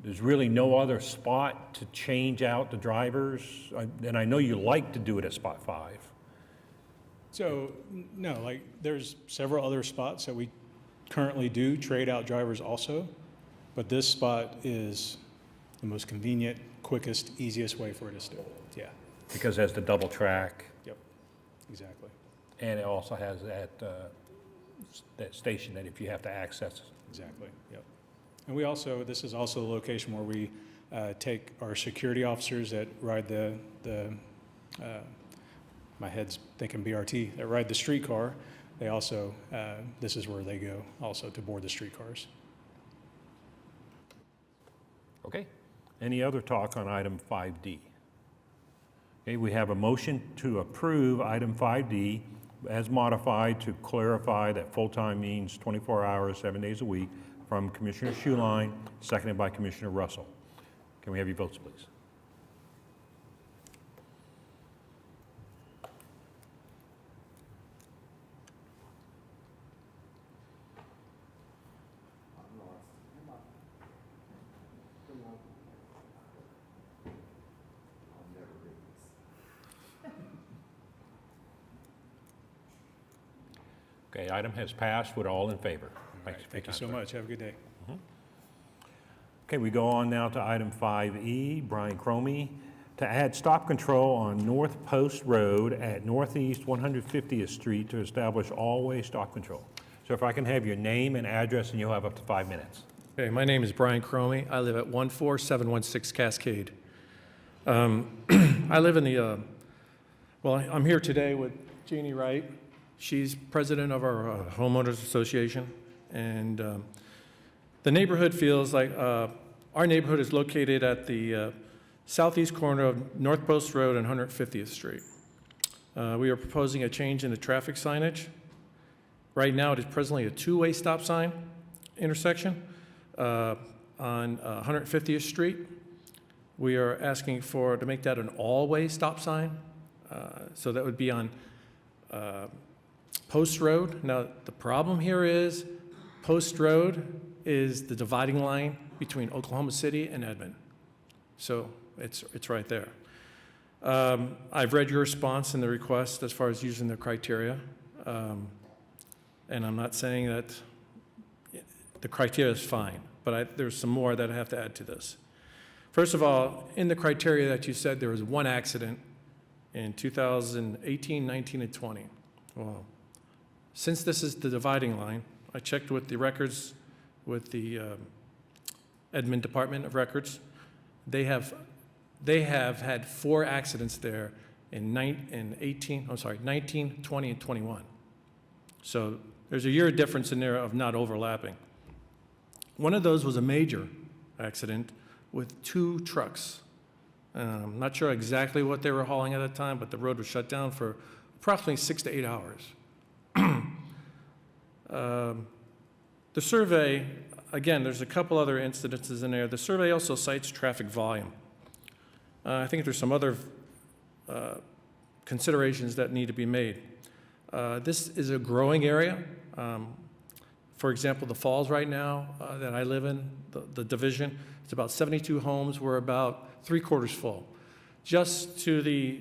there's really no other spot to change out the drivers? And I know you like to do it at spot 5. so, no, like, there's several other spots that we currently do trade out drivers also, but this spot is the most convenient, quickest, easiest way for us to do it. Yeah, Because it has the double track, yep, exactly, and it also has that station that if you have to access. exactly, yep. And we also, this is also the location where we take our security officers that ride my head's thinking BRT, that ride the streetcar. They also, this is where they go also to board the streetcars. Okay. Any other talk on item 5D? Okay, we have a motion to approve item 5D as modified to clarify that full-time means 24 hours, 7 days a week, from Commissioner Schuline, seconded by Commissioner Russell. Can we have your votes, please? Okay, item has passed. Would all in favor? Thank you so much. Have a good day. Okay, we go on now to item 5E, Brian Cromie, to add stop control on North Post Road at Northeast 150th Street to establish all-way stop control. So if I can have your name and address, and you'll have up to 5 minutes. Okay, my name is Brian Cromie. I live at 14716 Cascade. I live in the, I'm here today with Jeannie Wright. She's president of our homeowners association, and the neighborhood feels like our neighborhood is located at the southeast corner of North Post Road and 150th Street. We are proposing a change in the traffic signage. Right now, it is presently a two-way stop sign intersection on 150th Street. We are asking to make that an all-way stop sign. So that would be on Post Road. Now, the problem here is Post Road is the dividing line between Oklahoma City and Edmond. So it's right there. I've read your response and the request as far as using the criteria. And I'm not saying that the criteria is fine, but there's some more that I have to add to this. First of all, in the criteria that you said, there was one accident in 2018, 19, and 20. Well, since this is the dividing line, I checked with the records with the Edmond Department of Records. They have had 4 accidents there in 19, 20, and 21. So there's a year difference in there of not overlapping. One of those was a major accident with 2 trucks. I'm not sure exactly what they were hauling at the time, but the road was shut down for approximately 6 to 8 hours. The survey, again, there's a couple other incidences in there. The survey also cites traffic volume. I think there's some other considerations that need to be made. This is a growing area. For example, the Falls right now that I live in, the division, it's about 72 homes. We're about 3/4 full. Just to the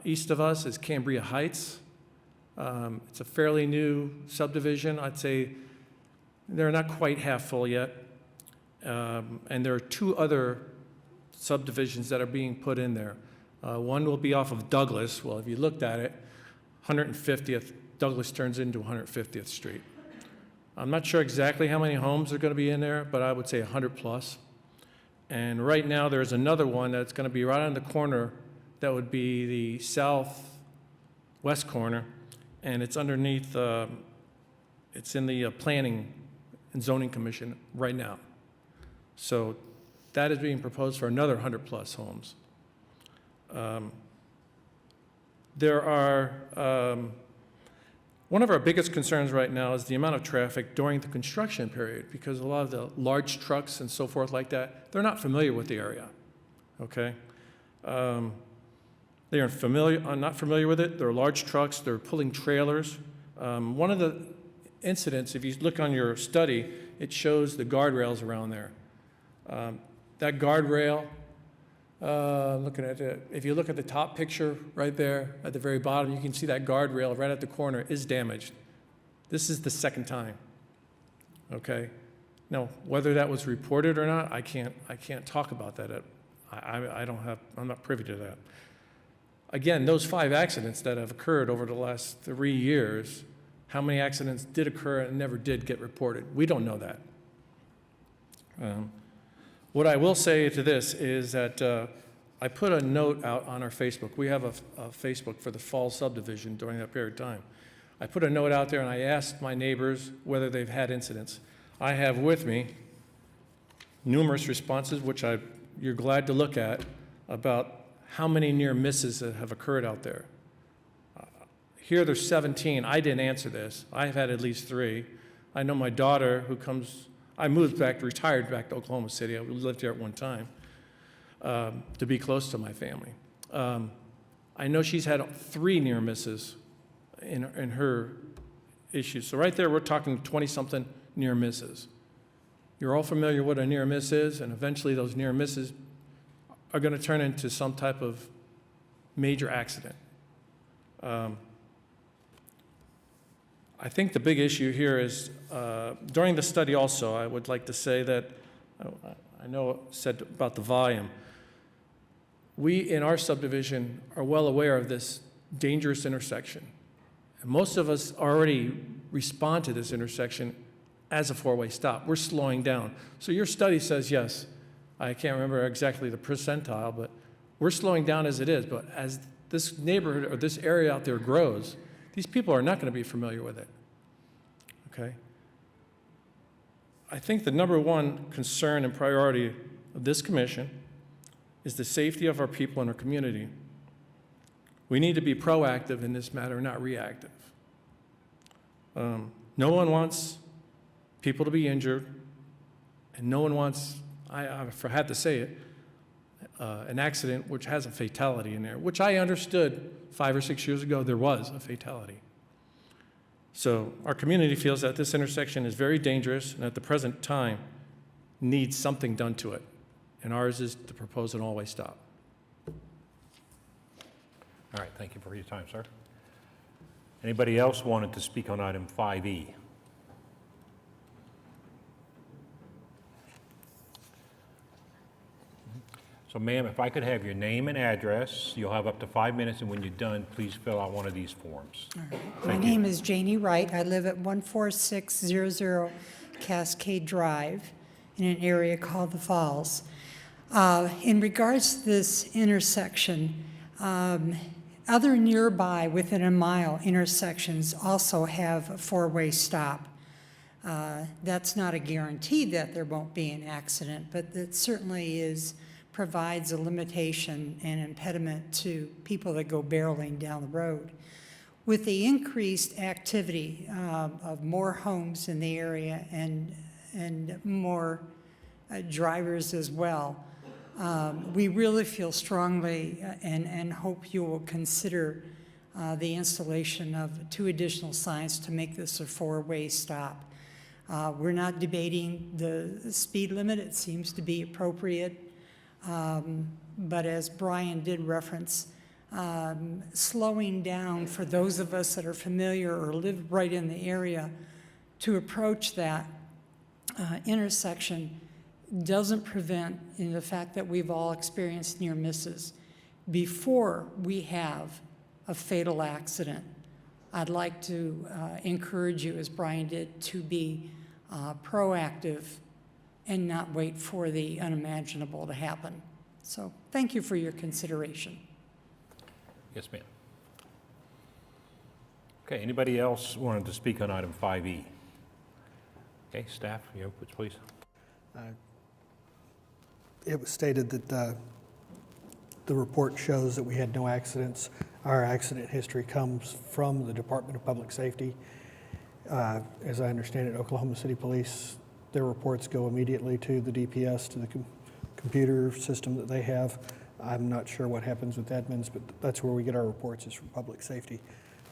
east of us is Cambria Heights. It's a fairly new subdivision. I'd say they're not quite half full yet. And there are 2 other subdivisions that are being put in there. One will be off of Douglas. Well, if you looked at it, 150th, Douglas turns into 150th Street. I'm not sure exactly how many homes are going to be in there, but I would say 100 plus. And right now, there's another one that's going to be right on the corner. That would be the southwest corner, and it's underneath, it's in the Planning and Zoning Commission right now. So that is being proposed for another 100 plus homes. There are, one of our biggest concerns right now is the amount of traffic during the construction period, because a lot of the large trucks and so forth like that, they're not familiar with the area, okay? They are not familiar with it. They're large trucks. They're pulling trailers. One of the incidents, if you look on your study, it shows the guardrails around there. That guardrail, looking at it, if you look at the top picture right there at the very bottom, you can see that guardrail right at the corner is damaged. This is the second time, okay? Now, whether that was reported or not, I can't talk about that. I'm not privy to that. Again, those 5 accidents that have occurred over the last 3 years, how many accidents did occur and never did get reported? We don't know that. What I will say to this is that I put a note out on our Facebook. We have a Facebook for the fall subdivision during that period of time. I put a note out there and I asked my neighbors whether they've had incidents. I have with me numerous responses, which you're glad to look at, about how many near misses that have occurred out there. Here there's 17. I didn't answer this. I've had at least 3. I know my daughter I retired back to Oklahoma City. I lived here at one time to be close to my family. I know she's had 3 near misses in her issues. So right there, we're talking 20-something near misses. You're all familiar what a near miss is, and eventually those near misses are going to turn into some type of major accident. I think the big issue here is, during the study also, I would like to say that, I know it said about the volume. We, in our subdivision, are well aware of this dangerous intersection. And most of us already respond to this intersection as a 4-way stop. We're slowing down. So your study says, yes, I can't remember exactly the percentile, but we're slowing down as it is. But as this neighborhood or this area out there grows, these people are not going to be familiar with it, okay? I think the number one concern and priority of this commission is the safety of our people and our community. We need to be proactive in this matter, not reactive. No one wants people to be injured, and no one wants, I had to say it, an accident which has a fatality in there, which I understood 5 or 6 years ago there was a fatality. So our community feels that this intersection is very dangerous and at the present time needs something done to it. And ours is to propose an all-way stop. All right, thank you for your time, sir. Anybody else wanted to speak on item 5E? So, ma'am, if I could have your name and address, you'll have up to 5 minutes, and when you're done, please fill out one of these forms. All right. Thank My you. name is Janie Wright. I live at 14600 Cascade Drive in an area called the Falls. In regards to this intersection, other nearby within a mile intersections also have a 4-way stop. That's not a guarantee that there won't be an accident, but it certainly provides a limitation and impediment to people that go barreling down the road. With the increased activity of more homes in the area and more drivers as well, we really feel strongly and hope you will consider the installation of 2 additional signs to make this a 4-way stop. We're not debating the speed limit. It seems to be appropriate. But as Brian did reference, slowing down for those of us that are familiar or live right in the area to approach that intersection doesn't prevent in the fact that we've all experienced near misses. Before we have a fatal accident, I'd like to encourage you, as Brian did, to be proactive and not wait for the unimaginable to happen. So thank you for your consideration. Yes, ma'am. Okay, anybody else wanted to speak on item 5E? Okay, staff, your inputs, please. It was stated that the report shows that we had no accidents. Our accident history comes from the Department of Public Safety. As I understand it, Oklahoma City Police, their reports go immediately to the DPS, to the computer system that they have. I'm not sure what happens with admins, but that's where we get our reports, is from public safety.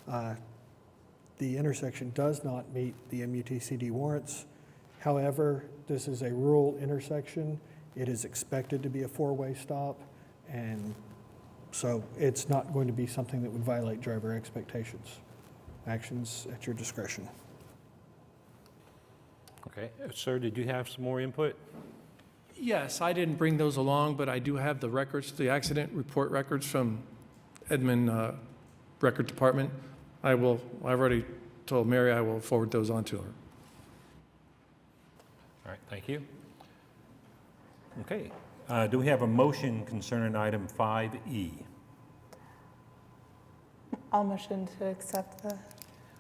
The intersection does not meet the MUTCD warrants. However, this is a rural intersection. It is expected to be a four-way stop, and so it's not going to be something that would violate driver expectations. Actions at your discretion. Okay, sir, did you have some more input? Yes, I didn't bring those along, but I do have the records, the accident report records from Edmond Record Department. I've already told Mary I will forward those on to her. All right, thank you. Okay, do we have a motion concerning item 5E? I'll motion to accept the.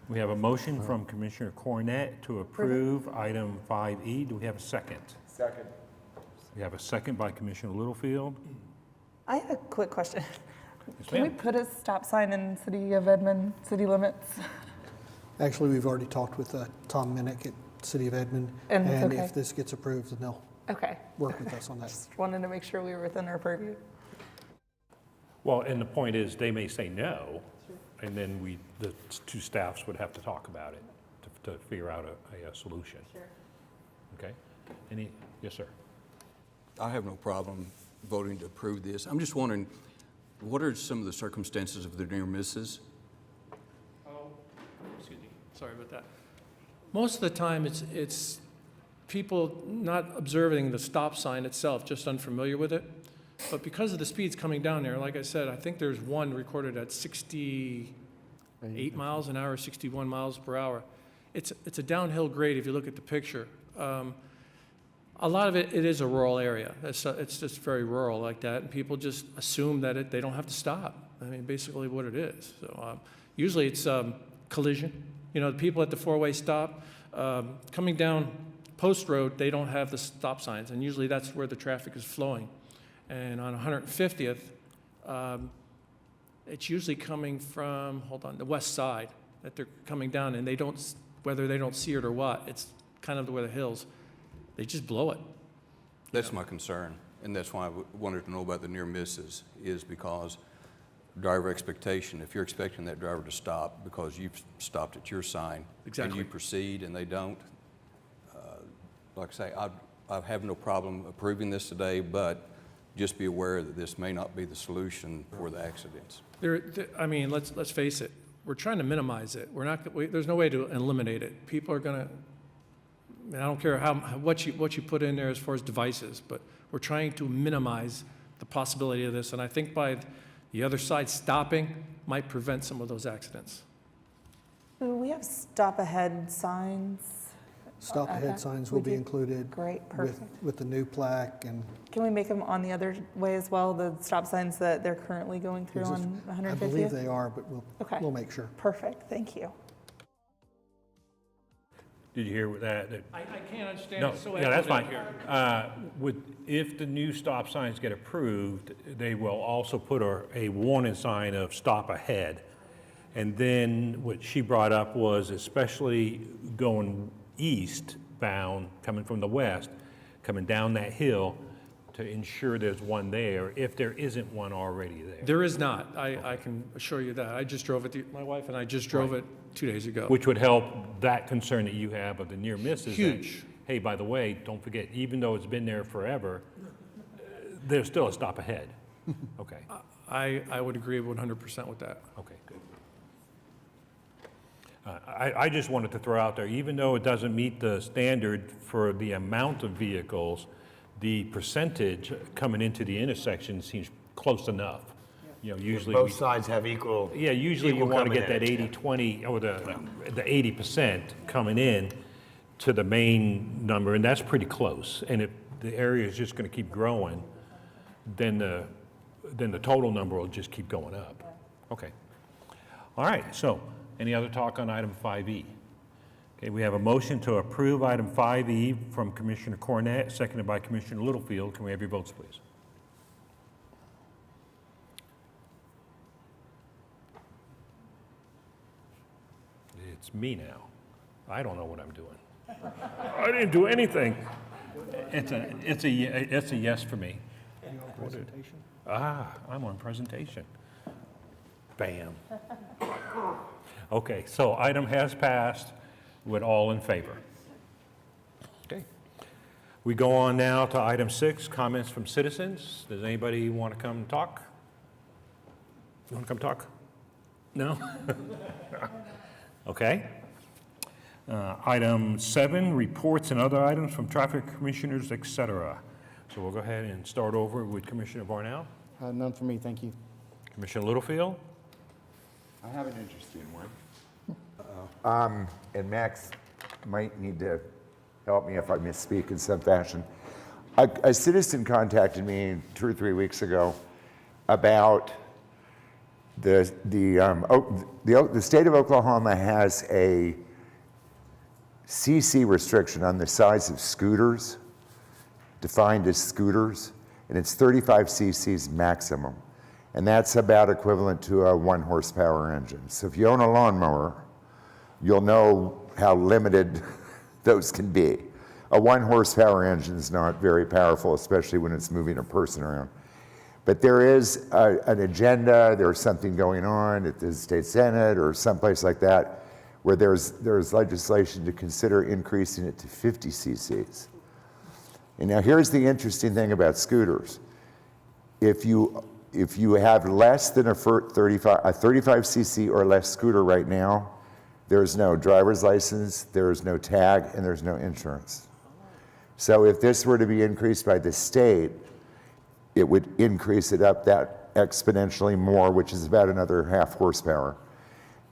We have a motion from Commissioner Cornett to approve item 5E. Do we have a second? Second. We have a second by Commissioner Littlefield. I have a quick question. Yes, Can we ma'am. put a stop sign in City of Edmond city limits? Actually, we've already talked with Tom Minnick at City of Edmond, And it's okay. if this gets approved, then they'll Okay. work with us on that. Just wanted to make sure we were within our purview. Well, and the point is, they may say no, and then the two staffs would have to talk about it to figure out a solution. Sure. Okay? Yes, sir. I have no problem voting to approve this. I'm just wondering, what are some of the circumstances of the near misses? Excuse me, sorry about that. Most of the time, it's people not observing the stop sign itself, just unfamiliar with it. But because of the speeds coming down there, like I said, I think there's one recorded at 68 miles an hour, 61 miles per hour. It's a downhill grade if you look at the picture. A lot of it is a rural area. It's just very rural like that, and people just assume that they don't have to stop. I mean, basically what it is. So usually it's collision. You know, the people at the four-way stop, coming down Post Road, they don't have the stop signs, and usually that's where the traffic is flowing. And on 150th, it's usually coming from, the west side, that they're coming down, and whether they don't see it or what, it's kind of where the hills, they just blow it. That's my concern, and that's why I wanted to know about the near misses, is because driver expectation, if you're expecting that driver to stop because you've stopped at your sign, Exactly. and you proceed and they don't, like I say, I have no problem approving this today, but just be aware that this may not be the solution for the accidents. I mean, let's face it. We're trying to minimize it. There's no way to eliminate it. People are going to. I don't care what you put in there as far as devices, but we're trying to minimize the possibility of this. And I think by the other side stopping might prevent some of those accidents. Do we have stop ahead signs? Stop ahead signs will be included. Great, perfect. With the new plaque and. Can we make them on the other way as well, the stop signs that they're currently going through on 150th? I believe they are, but we'll make sure. Perfect, thank you. Did you hear that? I can't understand. No, It's so yeah, that's fine. here. If the new stop signs get approved, they will also put a warning sign of stop ahead. And then what she brought up was especially going eastbound, coming from the west, coming down that hill, to ensure there's one there, if there isn't one already there. There is not. I can assure you that. I just drove it. My wife and I just drove it 2 days ago. Which would help that concern that you have of the near misses. Huge. Hey, by the way, don't forget, even though it's been there forever, there's still a stop ahead. Okay. I would agree 100% with that. Okay, good. I just wanted to throw out there, even though it doesn't meet the standard for the amount of vehicles, the percentage coming into the intersection seems close enough. You know, usually. Both sides have equal. Yeah, usually you equal want to coming get that in. 80-20, or the 80% coming in to the main number, and that's pretty close. And if the area is just going to keep growing, then the total number will just keep going up. Okay. All right, so any other talk on item 5E? Okay, we have a motion to approve item 5E from Commissioner Cornett, seconded by Commissioner Littlefield. Can we have your votes, please? It's me now. I don't know what I'm doing. I didn't do anything. It's a yes for me. Presentation? I'm on presentation. Bam. Okay, so item has passed with all in favor. Okay. We go on now to item 6, comments from citizens. Does anybody want to come talk? You want to come talk? No? Okay. Item 7, reports and other items from traffic commissioners, et cetera. So we'll go ahead and start over with Commissioner Varnell. None for me, thank you. Commissioner Littlefield? I have an interesting one. And Max might need to help me if I misspeak in some fashion. A citizen contacted me 2 or 3 weeks ago about the state of Oklahoma has a CC restriction on the size of scooters, defined as scooters, and it's 35 cc's maximum. And that's about equivalent to a 1 horsepower engine. So if you own a lawnmower, you'll know how limited those can be. A 1 horsepower engine is not very powerful, especially when it's moving a person around. But there is an agenda, there's something going on at the state senate or someplace like that, where there's legislation to consider increasing it to 50 cc's. And now here's the interesting thing about scooters. If you have less than a 35 cc or less scooter right now, there's no driver's license, there's no tag, and there's no insurance. So if this were to be increased by the state, it would increase it up that exponentially more, which is about another 0.5 horsepower.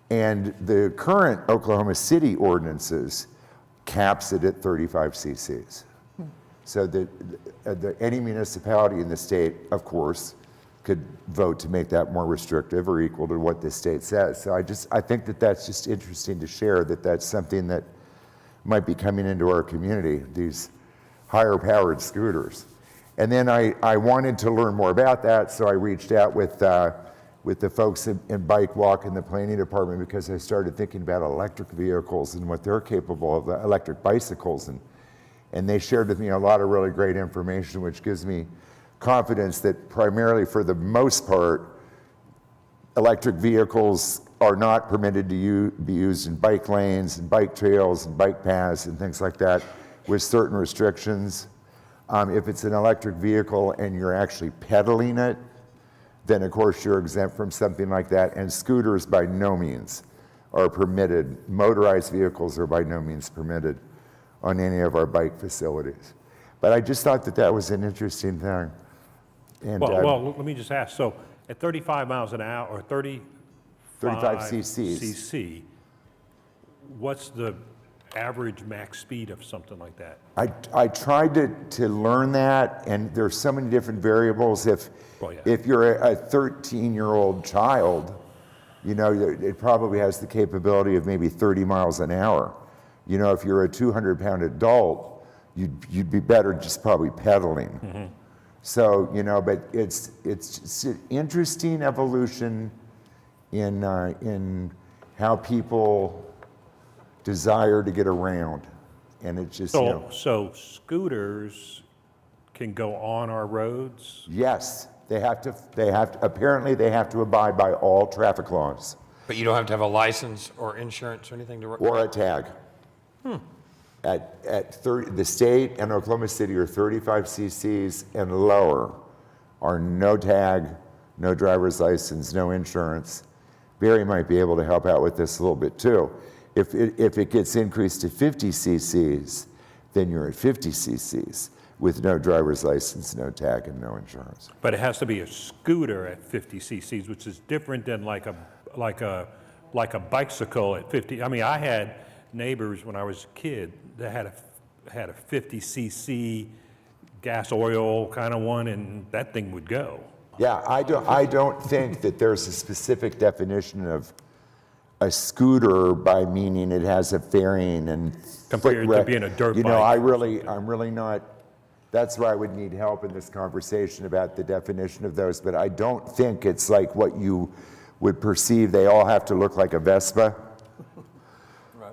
And the current Oklahoma City ordinances caps it at 35 cc's. So that any municipality in the state, of course, could vote to make that more restrictive or equal to what the state says. So I think that that's just interesting to share, that that's something that might be coming into our community, these higher powered scooters. And then I wanted to learn more about that, so I reached out with the folks in Bike Walk in the planning department, because I started thinking about electric vehicles and what they're capable of, electric bicycles. And they shared with me a lot of really great information, which gives me confidence that primarily, for the most part, electric vehicles are not permitted to be used in bike lanes and bike trails and bike paths and things like that, with certain restrictions. If it's an electric vehicle and you're actually pedaling it, then of course you're exempt from something like that. And scooters by no means are permitted. Motorized vehicles are by no means permitted on any of our bike facilities. But I just thought that that was an interesting thing. And, well, let me just ask, so at 35 miles an hour, or 35 cc's. cc, what's the average max speed of something like that? I tried to learn that, and there's so many different variables. If you're a 13-year-old child, you know, it probably has the capability of maybe 30 miles an hour. You know, if you're a 200-pound adult, you'd be better just probably pedaling. Mm-hmm. So, you know, but it's just an interesting evolution in how people desire to get around. And it's just, So scooters can go on our roads? Yes, apparently they have to abide by all traffic laws. But you don't have to have a license or insurance or anything to work? Or a tag. The state and Oklahoma City are 35 cc's and lower, are no tag, no driver's license, no insurance. Barry might be able to help out with this a little bit too. If it gets increased to 50 cc's, then you're at 50 cc's with no driver's license, no tag, and no insurance. But it has to be a scooter at 50 cc's, which is different than like a bicycle at 50. I mean, I had neighbors when I was a kid that had a 50 cc gas oil kind of one, and that thing would go. Yeah, I don't think that there's a specific definition of a scooter by meaning it has a fairing and Compared to being a dirt You know, bike. I'm really not, that's where I would need help in this conversation about the definition of those, but I don't think it's like what you would perceive. They all have to look like a Vespa.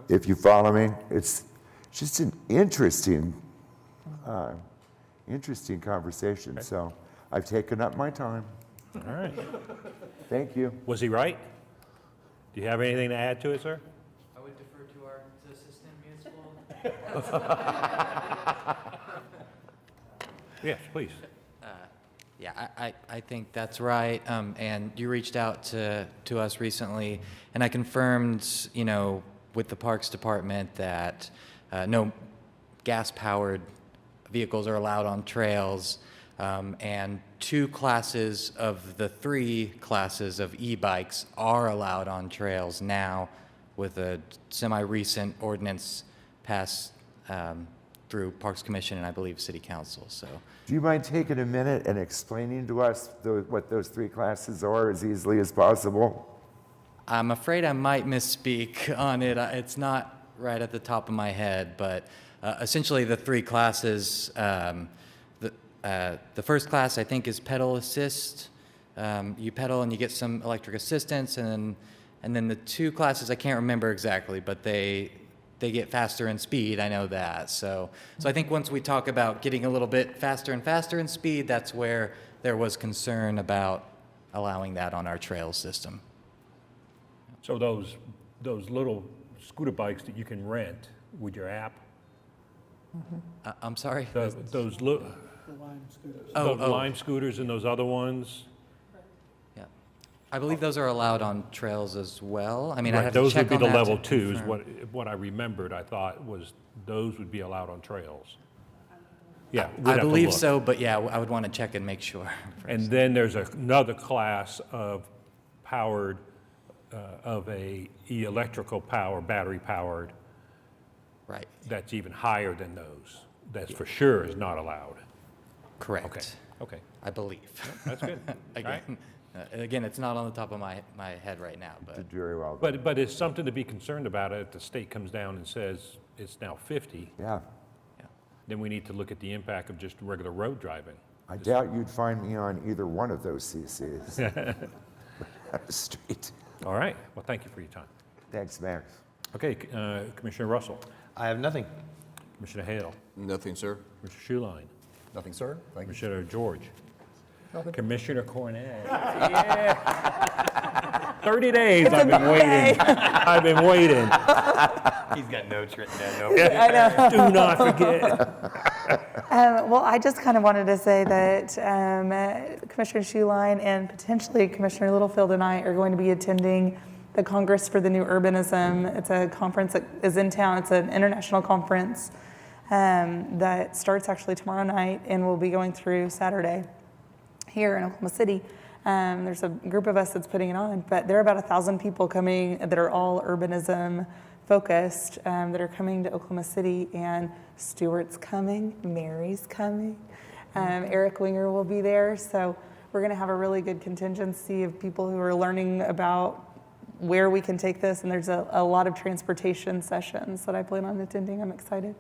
If you follow me. It's just an interesting conversation. So I've taken up my time. All right. Thank you. Was he right? Do you have anything to add to it, sir? I would defer to our assistant municipal. Yes, please. Yeah, I think that's right. And you reached out to us recently, and I confirmed, you know, with the Parks Department that no gas-powered vehicles are allowed on trails, and 2 classes of the 3 classes of e-bikes are allowed on trails now with a semi-recent ordinance passed through Parks Commission and I believe City Council. So, Do you mind taking a minute and explaining to us what those 3 classes are as easily as possible? I'm afraid I might misspeak on it. It's not right at the top of my head, but essentially the 3 classes, the first class I think is pedal assist. You pedal and you get some electric assistance, and then the 2 classes I can't remember exactly, but they get faster in speed. I know that. So I think once we talk about getting a little bit faster and faster in speed, that's where there was concern about allowing that on our trail system. So those little scooter bikes that you can rent with your app? I'm sorry? Those little... Lime scooters and those other ones? Yeah. I believe those are allowed on trails as well. I mean, I Right, have to those check would be on the that to level 2s. confirm. What I remembered, I thought, was those would be allowed on trails. Yeah, we'd I have to believe look. so, but yeah, I would want to check and make sure. And then there's another class of powered, of a electrical power, battery powered. Right. That's even higher than those. That's for sure is not allowed. Correct. Okay. I believe. That's good. Again, it's not on the top of my head right now, but. Did very well. But it's something to be concerned about if the state comes down and says it's now 50. Yeah. Then we need to look at the impact of just regular road driving. I doubt you'd find me on either one of those CCs. Up the street. All right. Well, thank you for your time. Thanks, Max. Okay, Commissioner Russell. I have nothing. Commissioner Hale. Nothing, sir. Commissioner Schuline. Nothing, sir. Thank you. Commissioner George. Nothing. Commissioner Cornett. Yeah. 30 days I've been waiting. I've been waiting. He's got notes written down. I know. Do not forget. Well, I just kind of wanted to say that Commissioner Schuline and potentially Commissioner Littlefield and I are going to be attending the Congress for the New Urbanism. It's a conference that is in town. It's an international conference that starts actually tomorrow night and will be going through Saturday here in Oklahoma City. There's a group of us that's putting it on, but there are about 1,000 people coming that are all urbanism focused that are coming to Oklahoma City, and Stuart's coming, Mary's coming, Eric Winger will be there. So we're going to have a really good contingency of people who are learning about where we can take this, and there's a lot of transportation sessions that I plan on attending. I'm excited.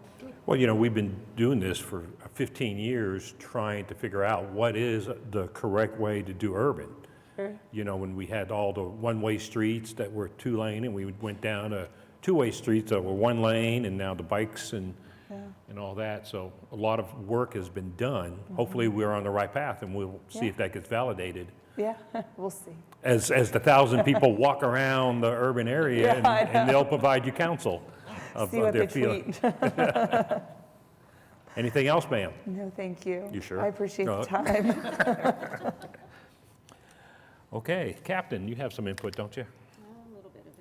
Well, you know, we've been doing this for 15 years, trying to figure out what is the correct way to do urban. Sure. You know, when we had all the one-way streets that were 2-lane, and we went down to 2-way streets that were 1 lane, and now the bikes and all that. So a lot of work has been done. Hopefully we're on the right path, and we'll see if that gets validated. Yeah, we'll see. As the 1,000 people walk around the urban area, and they'll provide you counsel of See what their they feelings. tweet. Anything else, ma'am? No, thank you. You sure? I appreciate No. the time. Okay, Captain, you have some input, don't you? A little bit of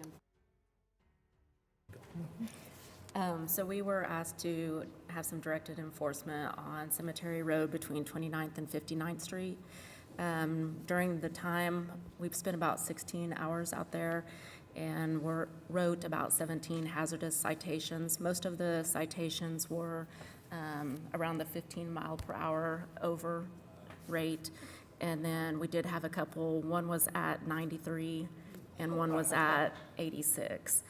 input. So we were asked to have some directed enforcement on Cemetery Road between 29th and 59th Street. During the time, we've spent about 16 hours out there and wrote about 17 hazardous citations. Most of the citations were around the 15 mile per hour over rate. And then we did have a couple, one was at 93 and one was at 86.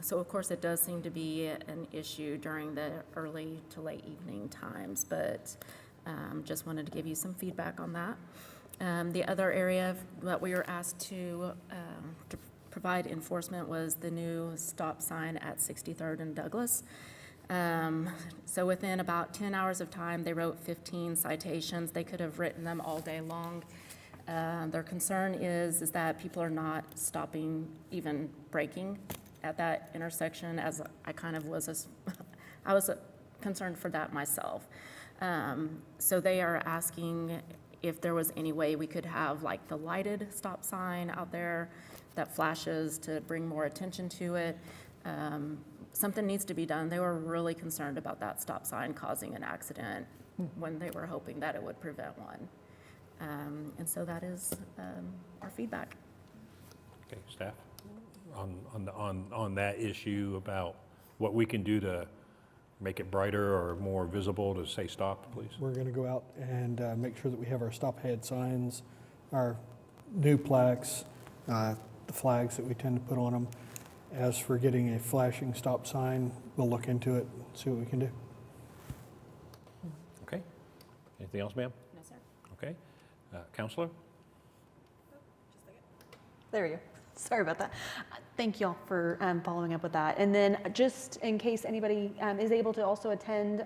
So of course it does seem to be an issue during the early to late evening times, but just wanted to give you some feedback on that. The other area that we were asked to provide enforcement was the new stop sign at 63rd and Douglas. So within about 10 hours of time, they wrote 15 citations. They could have written them all day long. Their concern is that people are not stopping, even braking at that intersection, as I kind of was, I was concerned for that myself. So they are asking if there was any way we could have like the lighted stop sign out there that flashes to bring more attention to it. Something needs to be done. They were really concerned about that stop sign causing an accident when they were hoping that it would prevent one. And so that is our feedback. Okay, staff, on that issue about what we can do to make it brighter or more visible to say stop, please? We're going to go out and make sure that we have our stop ahead signs, our new plaques, the flags that we tend to put on them. As for getting a flashing stop sign, we'll look into it, see what we can do. Okay. Anything else, ma'am? No, sir. Okay. Counselor? There we go. Sorry about that. Thank y'all for following up with that. And then just in case anybody is able to also attend,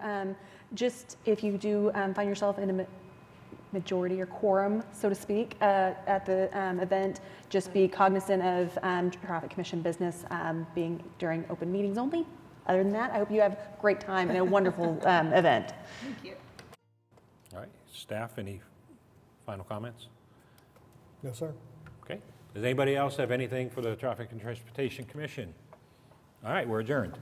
just if you do find yourself in a majority or quorum, so to speak, at the event, just be cognizant of Traffic Commission business being during open meetings only. Other than that, I hope you have a great time and a wonderful event. Thank you. All right. Staff, any final comments? No, sir. Okay. Does anybody else have anything for the Traffic and Transportation Commission? All right, we're adjourned.